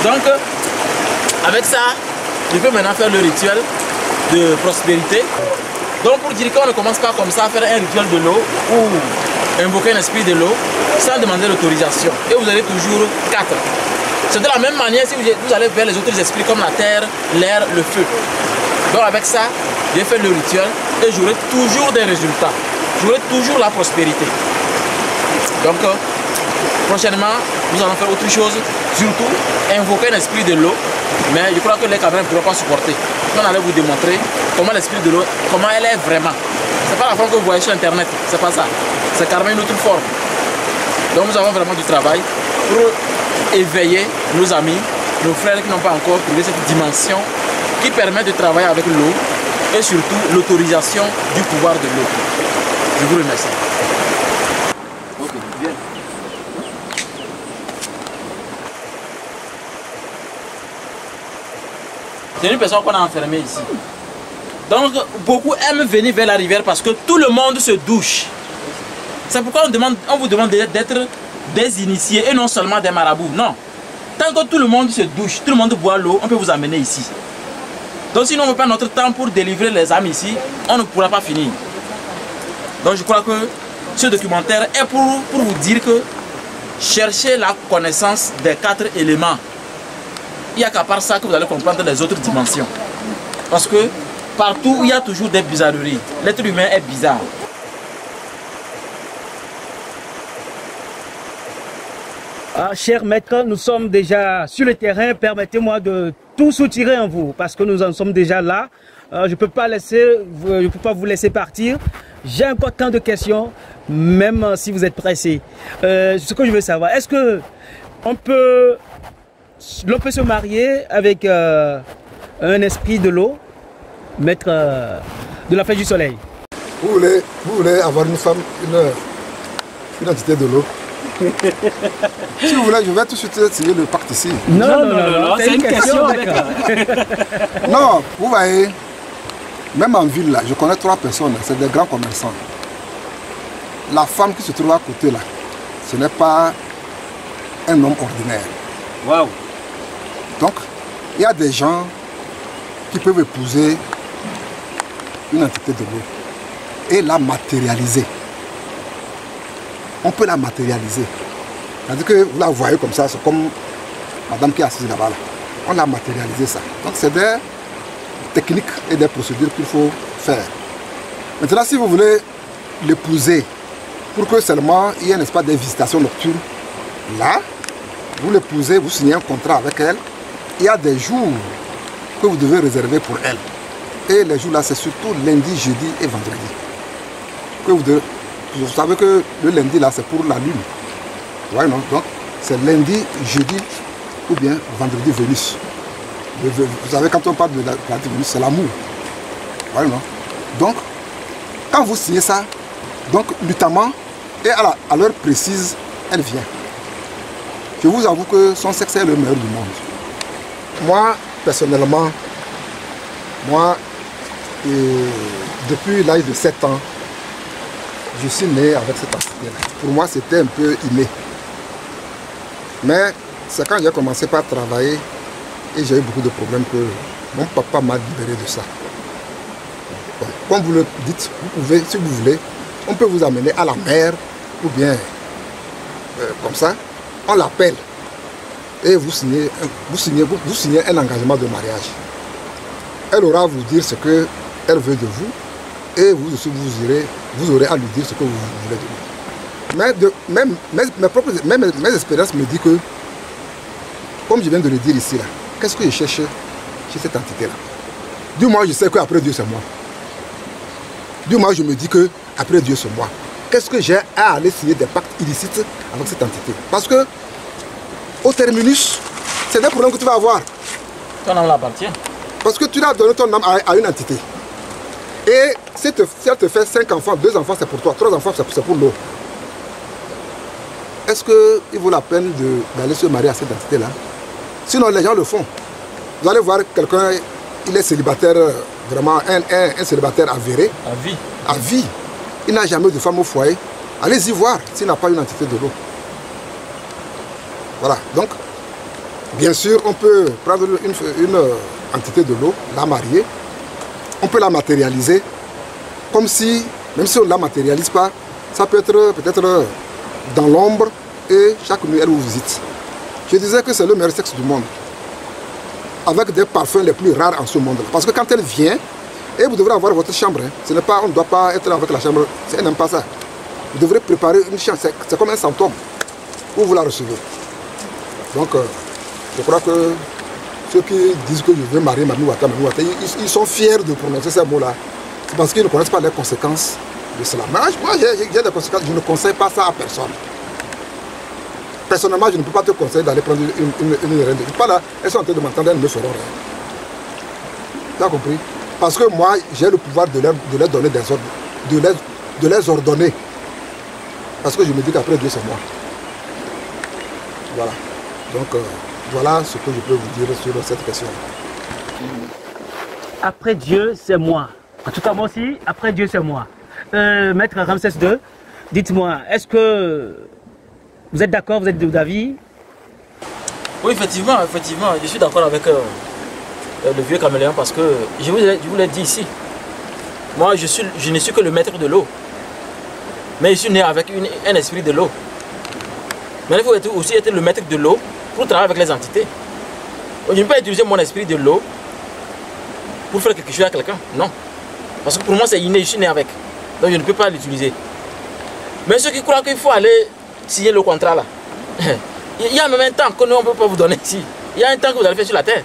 Donc, avec ça, je peux maintenant faire le rituel de prospérité. Donc pour dire qu'on ne commence pas comme ça à faire un rituel de l'eau ou invoquer un esprit de l'eau sans demander l'autorisation. Et vous avez toujours 4. C'est de la même manière si vous allez vers les autres esprits comme la terre, l'air, le feu. Donc avec ça, j'ai fait le rituel et j'aurai toujours des résultats. J'aurai toujours la prospérité. Donc Prochainement, nous allons faire autre chose, surtout invoquer l'esprit de l'eau, mais je crois que les caméras ne pourront pas supporter. On allait vous démontrer comment l'esprit de l'eau, comment elle est vraiment. C'est pas la forme que vous voyez sur internet, c'est pas ça. C'est carrément une autre forme. Donc nous avons vraiment du travail pour éveiller nos amis, nos frères qui n'ont pas encore trouvé cette dimension qui permet de travailler avec l'eau et surtout l'autorisation du pouvoir de l'eau. Je vous remercie. Ok, bien. C'est une personne qu'on a enfermée ici. Donc beaucoup aiment venir vers la rivière parce que tout le monde se douche. C'est pourquoi on vous demande d'être des initiés et non seulement des marabouts. Non. Tant que tout le monde se douche, tout le monde boit l'eau, on peut vous amener ici. Donc si nous n'avons pas notre temps pour délivrer les âmes ici, on ne pourra pas finir. Donc je crois que ce documentaire est pour vous dire que cherchez la connaissance des 4 éléments. Il n'y a qu'à part ça que vous allez comprendre les autres dimensions. Parce que partout, il y a toujours des bizarreries. L'être humain est bizarre. Ah, cher maître, nous sommes déjà sur le terrain. Permettez-moi de tout soutirer en vous parce que nous en sommes déjà là. Je ne peux pas vous laisser partir. J'ai encore tant de questions, même si vous êtes pressé. Ce que je veux savoir, est-ce que l'on peut se marier avec un esprit de l'eau, maître de la fête du soleil? Vous voulez avoir une femme, une entité de l'eau? Si vous voulez, je vais tout de suite signer le pacte ici. Non, c'est une question. Non, vous voyez, même en ville, là, je connais 3 personnes, c'est des grands commerçants. La femme qui se trouve à côté, là, ce n'est pas un homme ordinaire. Waouh. Donc, il y a des gens qui peuvent épouser une entité de l'eau et la matérialiser. On peut la matérialiser. C'est-à-dire que vous la voyez comme ça, c'est comme madame qui est assise là-bas. Là. On l'a matérialisé ça. Donc c'est des techniques et des procédures qu'il faut faire. Maintenant, si vous voulez l'épouser pour que seulement il y ait, n'est-ce pas, des visitations nocturnes, là, vous l'épousez, vous signez un contrat avec elle. Il y a des jours que vous devez réserver pour elle. Et les jours là, c'est surtout lundi, jeudi et vendredi. Que vous savez que le lundi là, c'est pour la lune. Ouais, non? Donc, c'est lundi, jeudi ou bien vendredi Vénus. Vous savez, quand on parle de la planète Vénus, c'est l'amour. Ouais, non? Donc, quand vous signez ça, donc notamment, et à l'heure précise, elle vient. Je vous avoue que son sexe est le meilleur du monde. Moi, personnellement, depuis l'âge de 7 ans, je suis né avec cette entité-là. Pour moi, c'était un peu inné. Mais c'est quand j'ai commencé par travailler et j'ai eu beaucoup de problèmes que mon papa m'a libéré de ça. Bon, comme vous le dites, vous pouvez, si vous voulez, on peut vous amener à la mer ou bien comme ça, on l'appelle et vous signez un engagement de mariage. Elle aura à vous dire ce qu'elle veut de vous et vous aussi vous aurez à lui dire ce que vous voulez de lui. Mais mes expériences me disent que, comme je viens de le dire ici, qu'est-ce que je cherche chez cette entité-là? Du moins, je sais qu'après Dieu, c'est moi. Du moins, je me dis qu'après Dieu, c'est moi. Qu'est-ce que j'ai à aller signer des pactes illicites avec cette entité? Parce que, au terminus, c'est des problèmes que tu vas avoir. Ton âme l'appartient. Parce que tu as donné ton âme à une entité. Et si elle te fait 5 enfants, 2 enfants, c'est pour toi, 3 enfants, c'est pour l'eau. Est-ce qu'il vaut la peine d'aller se marier à cette entité-là? Sinon, les gens le font. Vous allez voir quelqu'un, il est célibataire, vraiment un célibataire avéré. À vie. À vie. Il n'a jamais de femme au foyer. Allez-y voir s'il n'a pas une entité de l'eau. Voilà. Donc, bien sûr, on peut prendre une entité de l'eau, la marier. On peut la matérialiser. Comme si, même si on ne la matérialise pas, ça peut être peut-être dans l'ombre et chaque nuit elle vous visite. Je disais que c'est le meilleur sexe du monde. Avec des parfums les plus rares en ce monde-là. Parce que quand elle vient, et vous devrez avoir votre chambre. Ce n'est pas, on ne doit pas être avec la chambre. Elle n'aime pas ça. Vous devrez préparer une chambre. C'est comme un symptôme. où vous la recevez. Donc, je crois que ceux qui disent que je veux marier Mami Ouattara, ils sont fiers de prononcer ces mots-là. C'est parce qu'ils ne connaissent pas les conséquences de cela. Mais moi, j'ai des conséquences, je ne conseille pas ça à personne. Personnellement, je ne peux pas te conseiller d'aller prendre une reine. Pas là, elles sont en train de m'entendre, elles ne me feront rien. Tu as compris? Parce que moi, j'ai le pouvoir de leur donner des ordres, de les ordonner. Parce que je me dis qu'après Dieu, c'est moi. Voilà. Donc, voilà ce que je peux vous dire sur cette question. Après Dieu, c'est moi. En tout cas, moi aussi, après Dieu, c'est moi. Maître Ramsès II, dites-moi, est-ce que vous êtes d'accord, vous êtes d'avis? Oui, effectivement, je suis d'accord avec le vieux caméléon parce que je vous l'ai dit ici. Moi, je ne suis que le maître de l'eau. Mais je suis né avec un esprit de l'eau. Mais il faut aussi être le maître de l'eau pour travailler avec les entités. Je ne peux pas utiliser mon esprit de l'eau pour faire quelque chose à quelqu'un. Non. Parce que pour moi, c'est inné, je suis né avec. Donc je ne peux pas l'utiliser. Mais ceux qui croient qu'il faut aller signer le contrat là, il y a même un temps que nous, on ne peut pas vous donner ici. Il y a un temps que vous allez faire sur la terre.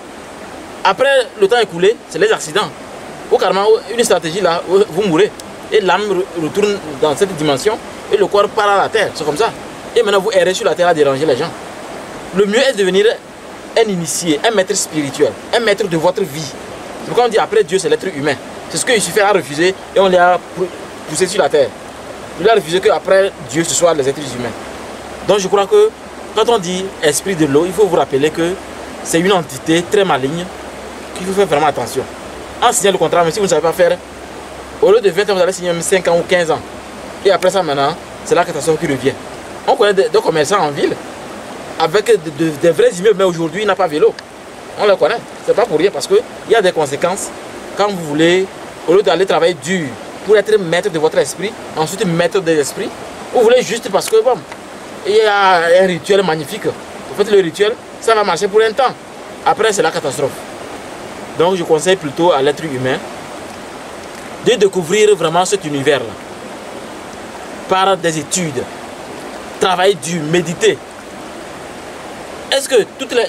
Après le temps écoulé, c'est les accidents. Ou carrément, une stratégie là, vous mourrez. Et l'âme retourne dans cette dimension et le corps part à la terre. C'est comme ça. Et maintenant, vous errez sur la terre à déranger les gens. Le mieux est de devenir un initié, un maître spirituel, un maître de votre vie. C'est pourquoi on dit après Dieu, c'est l'être humain. C'est ce que Lucifer a refusé et on l'a poussé sur la terre. Il a refusé qu'après Dieu, ce soit les êtres humains. Donc je crois que quand on dit esprit de l'eau, il faut vous rappeler que c'est une entité très maligne qu'il faut faire vraiment attention. En signant le contrat, mais si vous ne savez pas faire, au lieu de 20 ans, vous allez signer même 5 ans ou 15 ans. Et après ça, maintenant, c'est la catastrophe qui revient. On connaît des commerçants en ville avec des vrais immeubles, mais aujourd'hui, il n'a pas vélo. On le connaît. C'est pas pour rien parce qu'il y a des conséquences quand vous voulez, au lieu d'aller travailler dur pour être maître de votre esprit, ensuite maître de l'esprit, vous voulez juste parce que, bon, il y a un rituel magnifique. En fait, le rituel, ça va marcher pour un temps. Après, c'est la catastrophe. Donc, je conseille plutôt à l'être humain de découvrir vraiment cet univers-là par des études, travailler dur, méditer. Est-ce que toutes les...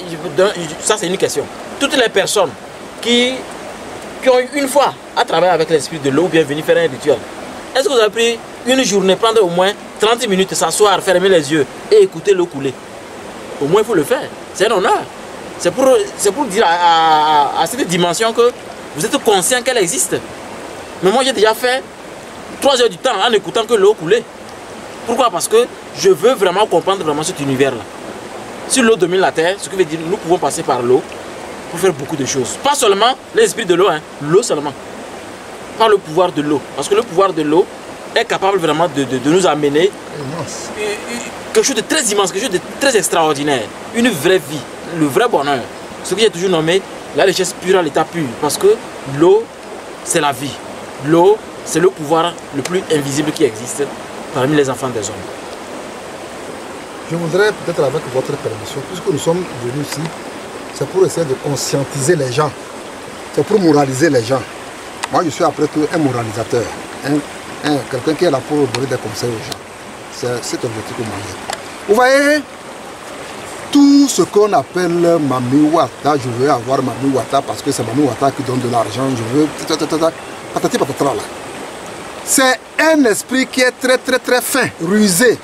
Ça, c'est une question. Toutes les personnes qui ont eu une fois à travailler avec l'esprit de l'eau ou bien venir faire un rituel, est-ce que vous avez pris une journée, prendre au moins 30 minutes, s'asseoir, fermer les yeux et écouter l'eau couler? Au moins, il faut le faire. C'est un honneur. C'est pour dire à cette dimension que vous êtes conscient qu'elle existe. Mais moi, j'ai déjà fait 3 heures du temps en écoutant que l'eau coulait. Pourquoi? Parce que je veux vraiment comprendre vraiment cet univers-là. Si l'eau domine la terre, ce qui veut dire que nous pouvons passer par l'eau pour faire beaucoup de choses. Pas seulement l'esprit de l'eau, hein, l'eau seulement. Pas le pouvoir de l'eau. Parce que le pouvoir de l'eau est capable vraiment de nous amener quelque chose de très immense, quelque chose de très extraordinaire. Une vraie vie, le vrai bonheur. Ce que j'ai toujours nommé la richesse pure à l'état pur. Parce que l'eau, c'est la vie. L'eau, c'est le pouvoir le plus invisible qui existe parmi les enfants des hommes. Je voudrais peut-être avec votre permission, puisque nous sommes venus ici, c'est pour essayer de conscientiser les gens. C'est pour moraliser les gens. Moi, je suis après tout un moralisateur. Quelqu'un qui est là pour donner des conseils aux gens. C'est cet objectif que moi j'ai. Vous voyez, tout ce qu'on appelle Mami Ouattara, je veux avoir Mami Ouattara parce que c'est Mami Ouattara qui donne de l'argent, je veux... Patati patata là. C'est un esprit qui est très fin, rusé.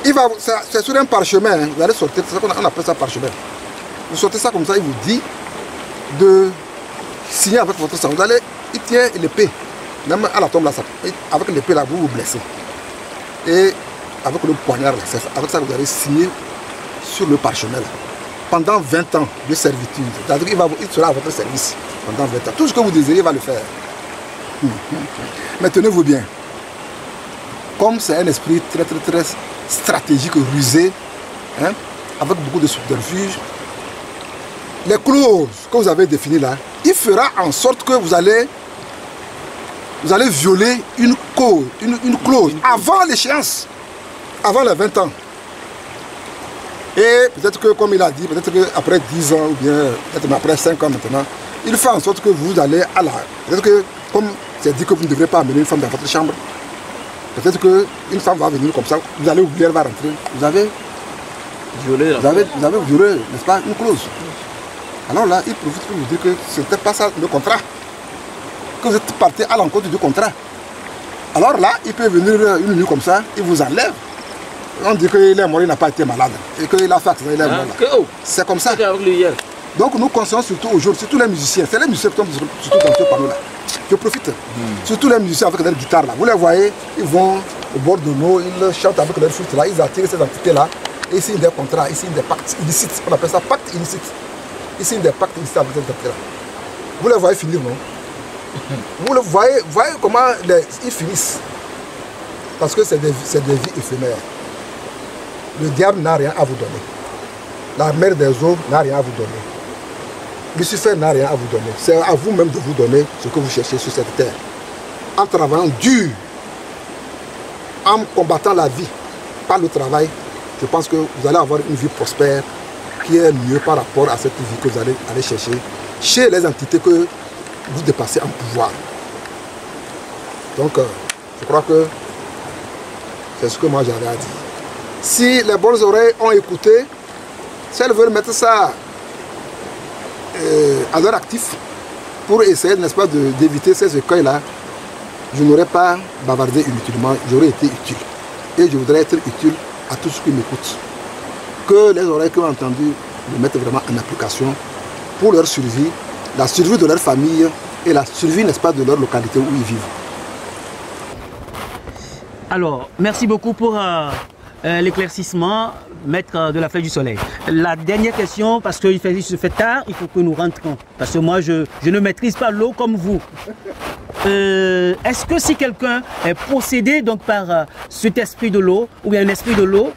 C'est sur un parchemin, hein. Vous allez sortir, c'est ça qu'on appelle ça parchemin. Vous sortez ça comme ça, il vous dit de signer avec votre sang. Vous allez, il tient l'épée, même à la tombe là, avec l'épée là, vous vous blessez. Et avec le poignard là, avec ça vous allez signer sur le parchemin là, pendant 20 ans de servitude. C'est-à-dire qu'il sera à votre service pendant 20 ans. Tout ce que vous désirez, il va le faire. Mais tenez-vous bien, comme c'est un esprit très stratégique, rusé, hein, avec beaucoup de subterfuges, les clauses que vous avez définies là, il fera en sorte que vous allez violer une clause avant l'échéance, avant les 20 ans. Et peut-être que, comme il a dit, peut-être qu'après 10 ans ou bien peut-être après 5 ans maintenant, il fait en sorte que vous allez à la... Peut-être que, comme c'est dit que vous ne devrez pas amener une femme dans votre chambre, Peut-être qu'une femme va venir comme ça, vous allez oublier, elle va rentrer. Vous avez violé, n'est-ce pas, une clause. Alors là, il profite pour vous dire que ce n'était pas ça le contrat. Que vous êtes parti à l'encontre du contrat. Alors là, il peut venir une nuit comme ça, il vous enlève. On dit qu'il est mort, il n'a pas été malade. Et qu'il a fait accident, il est mort là. C'est comme ça. Donc nous conseillons surtout aujourd'hui, surtout les musiciens. C'est les musiciens qui sont surtout dans ce panneau là. Je profite. Surtout les musiciens avec leur guitare là. Vous les voyez, ils vont au bord de l'eau, ils chantent avec leur flûte là, ils attirent ces entités là. Et ils signent des contrats, ils signent des pactes illicites. On appelle ça pacte illicite. Ils signent des pactes illicites avec ces entités là. Vous les voyez finir, non? Vous le voyez comment ils finissent. Parce que c'est des vies éphémères. Le diable n'a rien à vous donner. La mère des eaux n'a rien à vous donner. Lucifer n'a rien à vous donner. C'est à vous-même de vous donner ce que vous cherchez sur cette terre. En travaillant dur, en combattant la vie par le travail, je pense que vous allez avoir une vie prospère qui est mieux par rapport à cette vie que vous allez aller chercher chez les entités que vous dépassez en pouvoir. Donc, je crois que c'est ce que moi j'avais à dire. Si les bonnes oreilles ont écouté, si elles veulent mettre ça à leur actif pour essayer, n'est-ce pas, d'éviter ces écueils-là, je n'aurais pas bavardé inutilement, j'aurais été utile. Et je voudrais être utile à tous ceux qui m'écoutent. Que les oreilles qui ont entendu le mettent vraiment en application pour leur survie, la survie de leur famille et la survie, n'est-ce pas, de leur localité où ils vivent. Alors, merci beaucoup pour l'éclaircissement, maître de la Flèche du Soleil. La dernière question, parce qu'il se fait tard, il faut que nous rentrions. Parce que moi, je ne maîtrise pas l'eau comme vous. Est-ce que si quelqu'un est possédé donc, par cet esprit de l'eau, ou bien un esprit de l'eau,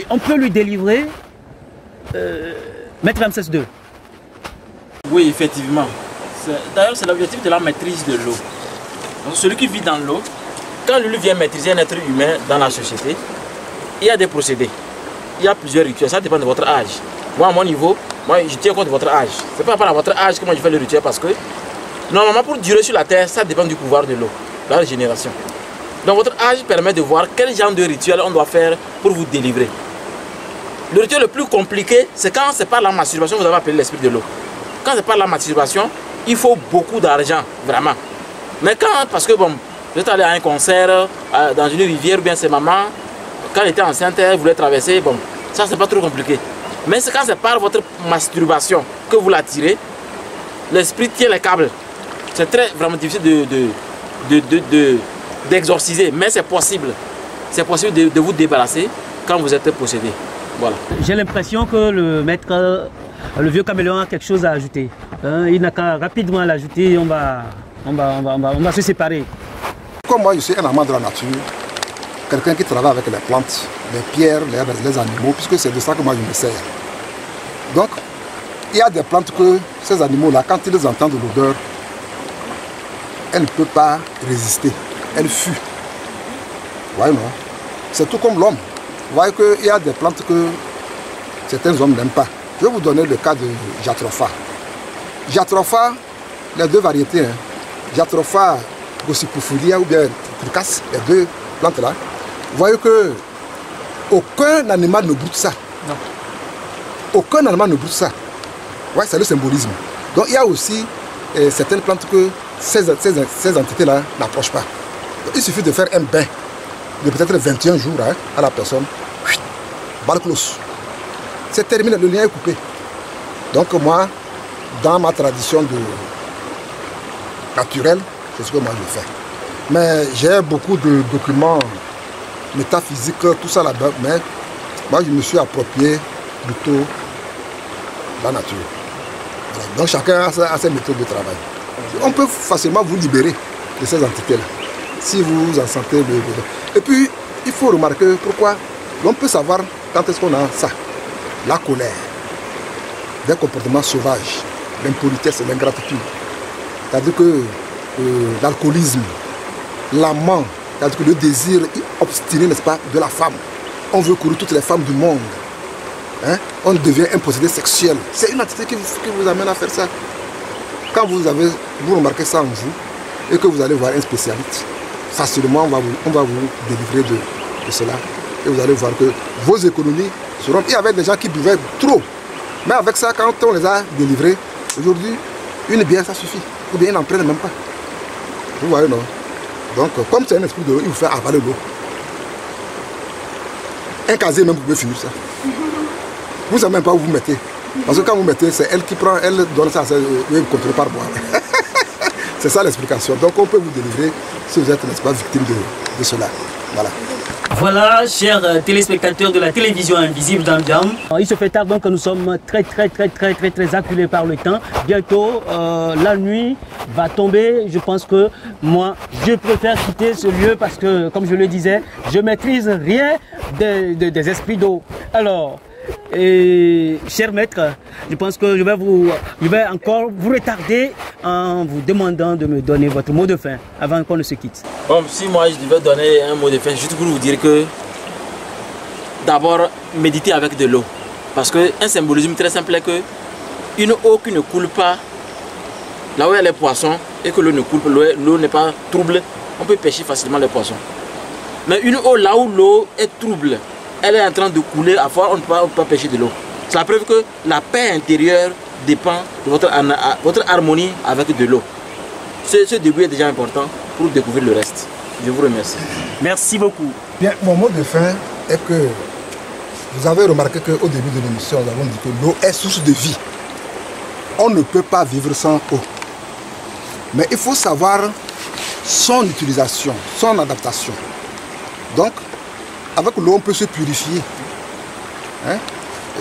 on peut lui délivrer Maître Ramsès II? Oui, effectivement. D'ailleurs, c'est l'objectif de la maîtrise de l'eau. Celui qui vit dans l'eau, quand lui vient maîtriser un être humain dans la société, il y a des procédés. Il y a plusieurs rituels, ça dépend de votre âge. Moi, à mon niveau, je tiens compte de votre âge. Ce n'est pas par rapport à votre âge que moi je fais le rituel parce que, normalement, pour durer sur la terre, ça dépend du pouvoir de l'eau, la régénération. Donc, votre âge permet de voir quel genre de rituel on doit faire pour vous délivrer. Le rituel le plus compliqué, c'est quand c'est par la masturbation que vous avez appelé l'esprit de l'eau. Quand c'est par la masturbation, il faut beaucoup d'argent, vraiment. Mais quand, parce que bon, vous êtes allé à un concert, dans une rivière, ou bien c'est maman, quand elle était enceinte, elle voulait traverser, bon, ça c'est pas trop compliqué. Mais c'est quand c'est par votre masturbation que vous l'attirez, l'esprit tient les câbles. C'est très vraiment difficile d'exorciser, mais c'est possible. C'est possible de vous débarrasser quand vous êtes possédé. Voilà. J'ai l'impression que le maître, le vieux caméléon a quelque chose à ajouter. Il n'a qu'à rapidement l'ajouter, on va se séparer. Comme moi je suis un amant de la nature, quelqu'un qui travaille avec les plantes, les pierres, les animaux, puisque c'est de ça que moi je me sers. Donc, il y a des plantes que ces animaux-là, quand ils entendent l'odeur, elles ne peuvent pas résister, elles fuient. Vous voyez, non? C'est tout comme l'homme. Vous voyez qu'il y a des plantes que certains hommes n'aiment pas. Je vais vous donner le cas de Jatropha. Jatropha, les deux variétés, hein. Jatropha Gossipouphilia ou bien Tricasse, les deux plantes là. Vous voyez que aucun animal ne broute ça. Non. Aucun animal ne broute ça. Ouais, c'est le symbolisme. Donc il y a aussi certaines plantes que ces entités-là n'approchent pas. Donc, il suffit de faire un bain de peut-être 21 jours hein, à la personne. Balle close. C'est terminé, le lien est coupé. Donc moi, dans ma tradition naturelle, c'est ce que moi je fais. Mais j'ai beaucoup de documents métaphysiques, tout ça là-bas, mais moi je me suis approprié plutôt la nature. Voilà. Donc chacun a ses méthodes de travail. On peut facilement vous libérer de ces entités-là, si vous en sentez le besoin. Et puis, il faut remarquer pourquoi l'on peut savoir quand est-ce qu'on a ça. La colère, des comportements sauvages, l'impolitesse et l'ingratitude. C'est-à-dire que l'alcoolisme, l'amant, c'est-à-dire que le désir obstiné, n'est-ce pas, de la femme. On veut courir toutes les femmes du monde. Hein? On devient un possédé sexuel. C'est une entité qui vous amène à faire ça. Quand vous remarquez ça en vous et que vous allez voir un spécialiste, facilement, on va vous délivrer de cela. Et vous allez voir que vos économies seront... Il y avait des gens qui buvaient trop. Mais avec ça, quand on les a délivrés, aujourd'hui, une bière, ça suffit. Ou bien ils n'en prennent même pas. Vous voyez, non? Donc, comme c'est un esprit de l'eau, il vous fait avaler l'eau. Un casier même, vous pouvez finir ça. Vous ne savez même pas où vous mettez. Parce que quand vous mettez, c'est elle qui prend, elle donne ça, vous continuez par boire. C'est ça l'explication. Donc on peut vous délivrer si vous êtes, n'est-ce pas, victime de cela. Voilà. Voilà, chers téléspectateurs de la télévision invisible d'Ambiam. Il se fait tard, donc nous sommes très acculés par le temps. Bientôt, la nuit va tomber. Je pense que moi, je préfère quitter ce lieu parce que, comme je le disais, je maîtrise rien des esprits d'eau. Alors, cher maître, je pense que je vais encore vous retarder en vous demandant de me donner votre mot de fin avant qu'on ne se quitte. Bon, si moi je devais donner un mot de fin, juste pour vous dire que d'abord méditer avec de l'eau. Parce qu'un symbolisme très simple est que une eau qui ne coule pas là où il y a les poissons et que l'eau ne coule pas, l'eau n'est pas trouble, on peut pêcher facilement les poissons. Mais une eau là où l'eau est trouble, elle est en train de couler, à fois on ne peut pas pêcher de l'eau. C'est la preuve que la paix intérieure dépend de votre harmonie avec de l'eau. Ce début est déjà important pour découvrir le reste. Je vous remercie. Merci beaucoup. Bien, mon mot de fin est que vous avez remarqué qu'au début de l'émission, nous avons dit que l'eau est source de vie. On ne peut pas vivre sans eau. Mais il faut savoir son utilisation, son adaptation. Donc, avec l'eau, on peut se purifier. Hein?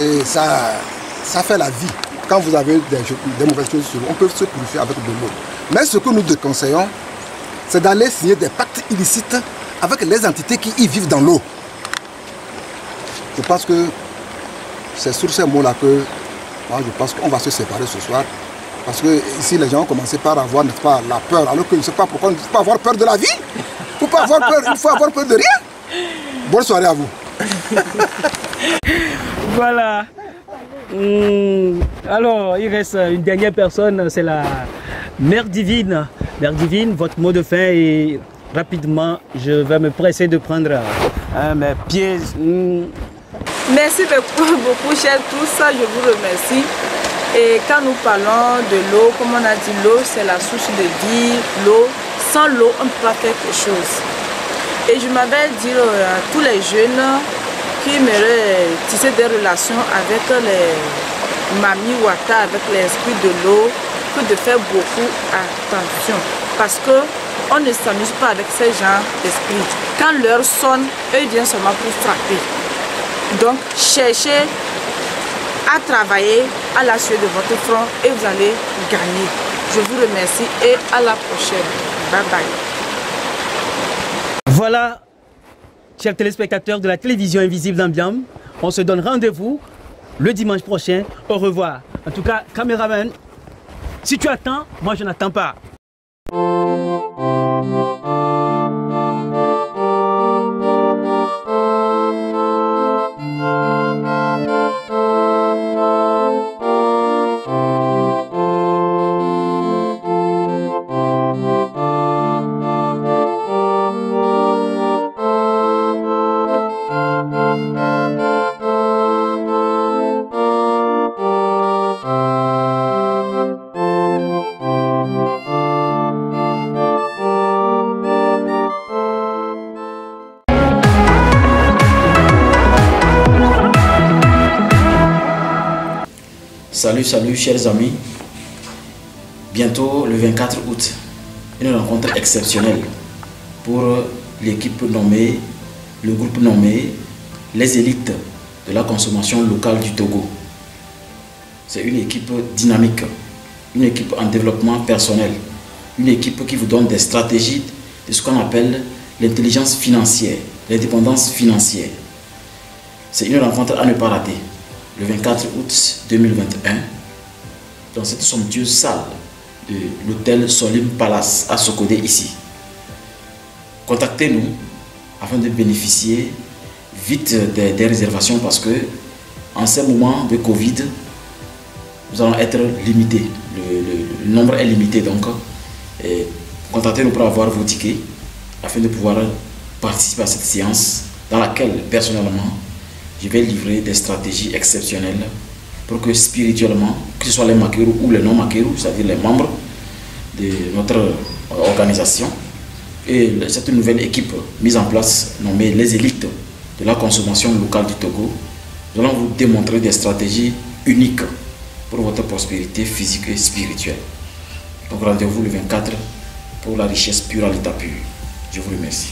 Et ça fait la vie. Quand vous avez des mauvaises choses sur l'eau, on peut se purifier avec de l'eau. Mais ce que nous déconseillons, c'est d'aller signer des pactes illicites avec les entités qui y vivent dans l'eau. Je pense que c'est sur ces mots-là que moi, je pense qu'on va se séparer ce soir. Parce que ici, les gens ont commencé par avoir, n'est-ce pas, la peur. Alors que je ne sais pas pourquoi il ne faut pas avoir peur de la vie. Il faut avoir peur de rien. Bonne soirée à vous. Voilà. Alors, il reste une dernière personne, c'est la Mère Divine. Mère Divine, votre mot de fin et rapidement, je vais me presser de prendre mes pieds. Merci beaucoup, chers tous, je vous remercie. Et quand nous parlons de l'eau, comme on a dit, l'eau c'est la source de vie, l'eau, sans l'eau on ne peut pas faire quelque chose. Et je m'avais dit à tous les jeunes qui aimeraient tisser des relations avec les mamies Wata, avec l'esprit de l'eau, que de faire beaucoup attention. Parce qu'on ne s'amuse pas avec ces gens d'esprit. Quand l'heure sonne, eux viennent seulement pour frapper. Donc cherchez à travailler à la sueur de votre front et vous allez gagner. Je vous remercie et à la prochaine. Bye bye. Voilà, chers téléspectateurs de la télévision invisible d'Ambiam, on se donne rendez-vous le dimanche prochain. Au revoir. En tout cas, caméraman, si tu attends, moi je n'attends pas. Salut chers amis, bientôt le 24 août, une rencontre exceptionnelle pour l'équipe nommée, le groupe nommé les élites de la consommation locale du Togo. C'est une équipe dynamique, une équipe en développement personnel, une équipe qui vous donne des stratégies de ce qu'on appelle l'intelligence financière, l'indépendance financière. C'est une rencontre à ne pas rater. Le 24 août 2021, dans cette somptueuse salle de l'hôtel Solim Palace à Sokodé ici. Contactez-nous afin de bénéficier vite des réservations parce que en ces moments de Covid, nous allons être limités. Le nombre est limité donc. Contactez-nous pour avoir vos tickets afin de pouvoir participer à cette séance dans laquelle, personnellement, je vais livrer des stratégies exceptionnelles pour que spirituellement, que ce soit les Makeru ou les non-Makeru, c'est-à-dire les membres de notre organisation, et cette nouvelle équipe mise en place, nommée les élites de la consommation locale du Togo, nous allons vous démontrer des stratégies uniques pour votre prospérité physique et spirituelle. Donc rendez-vous le 24 pour la richesse pure à l'état pur. Je vous remercie.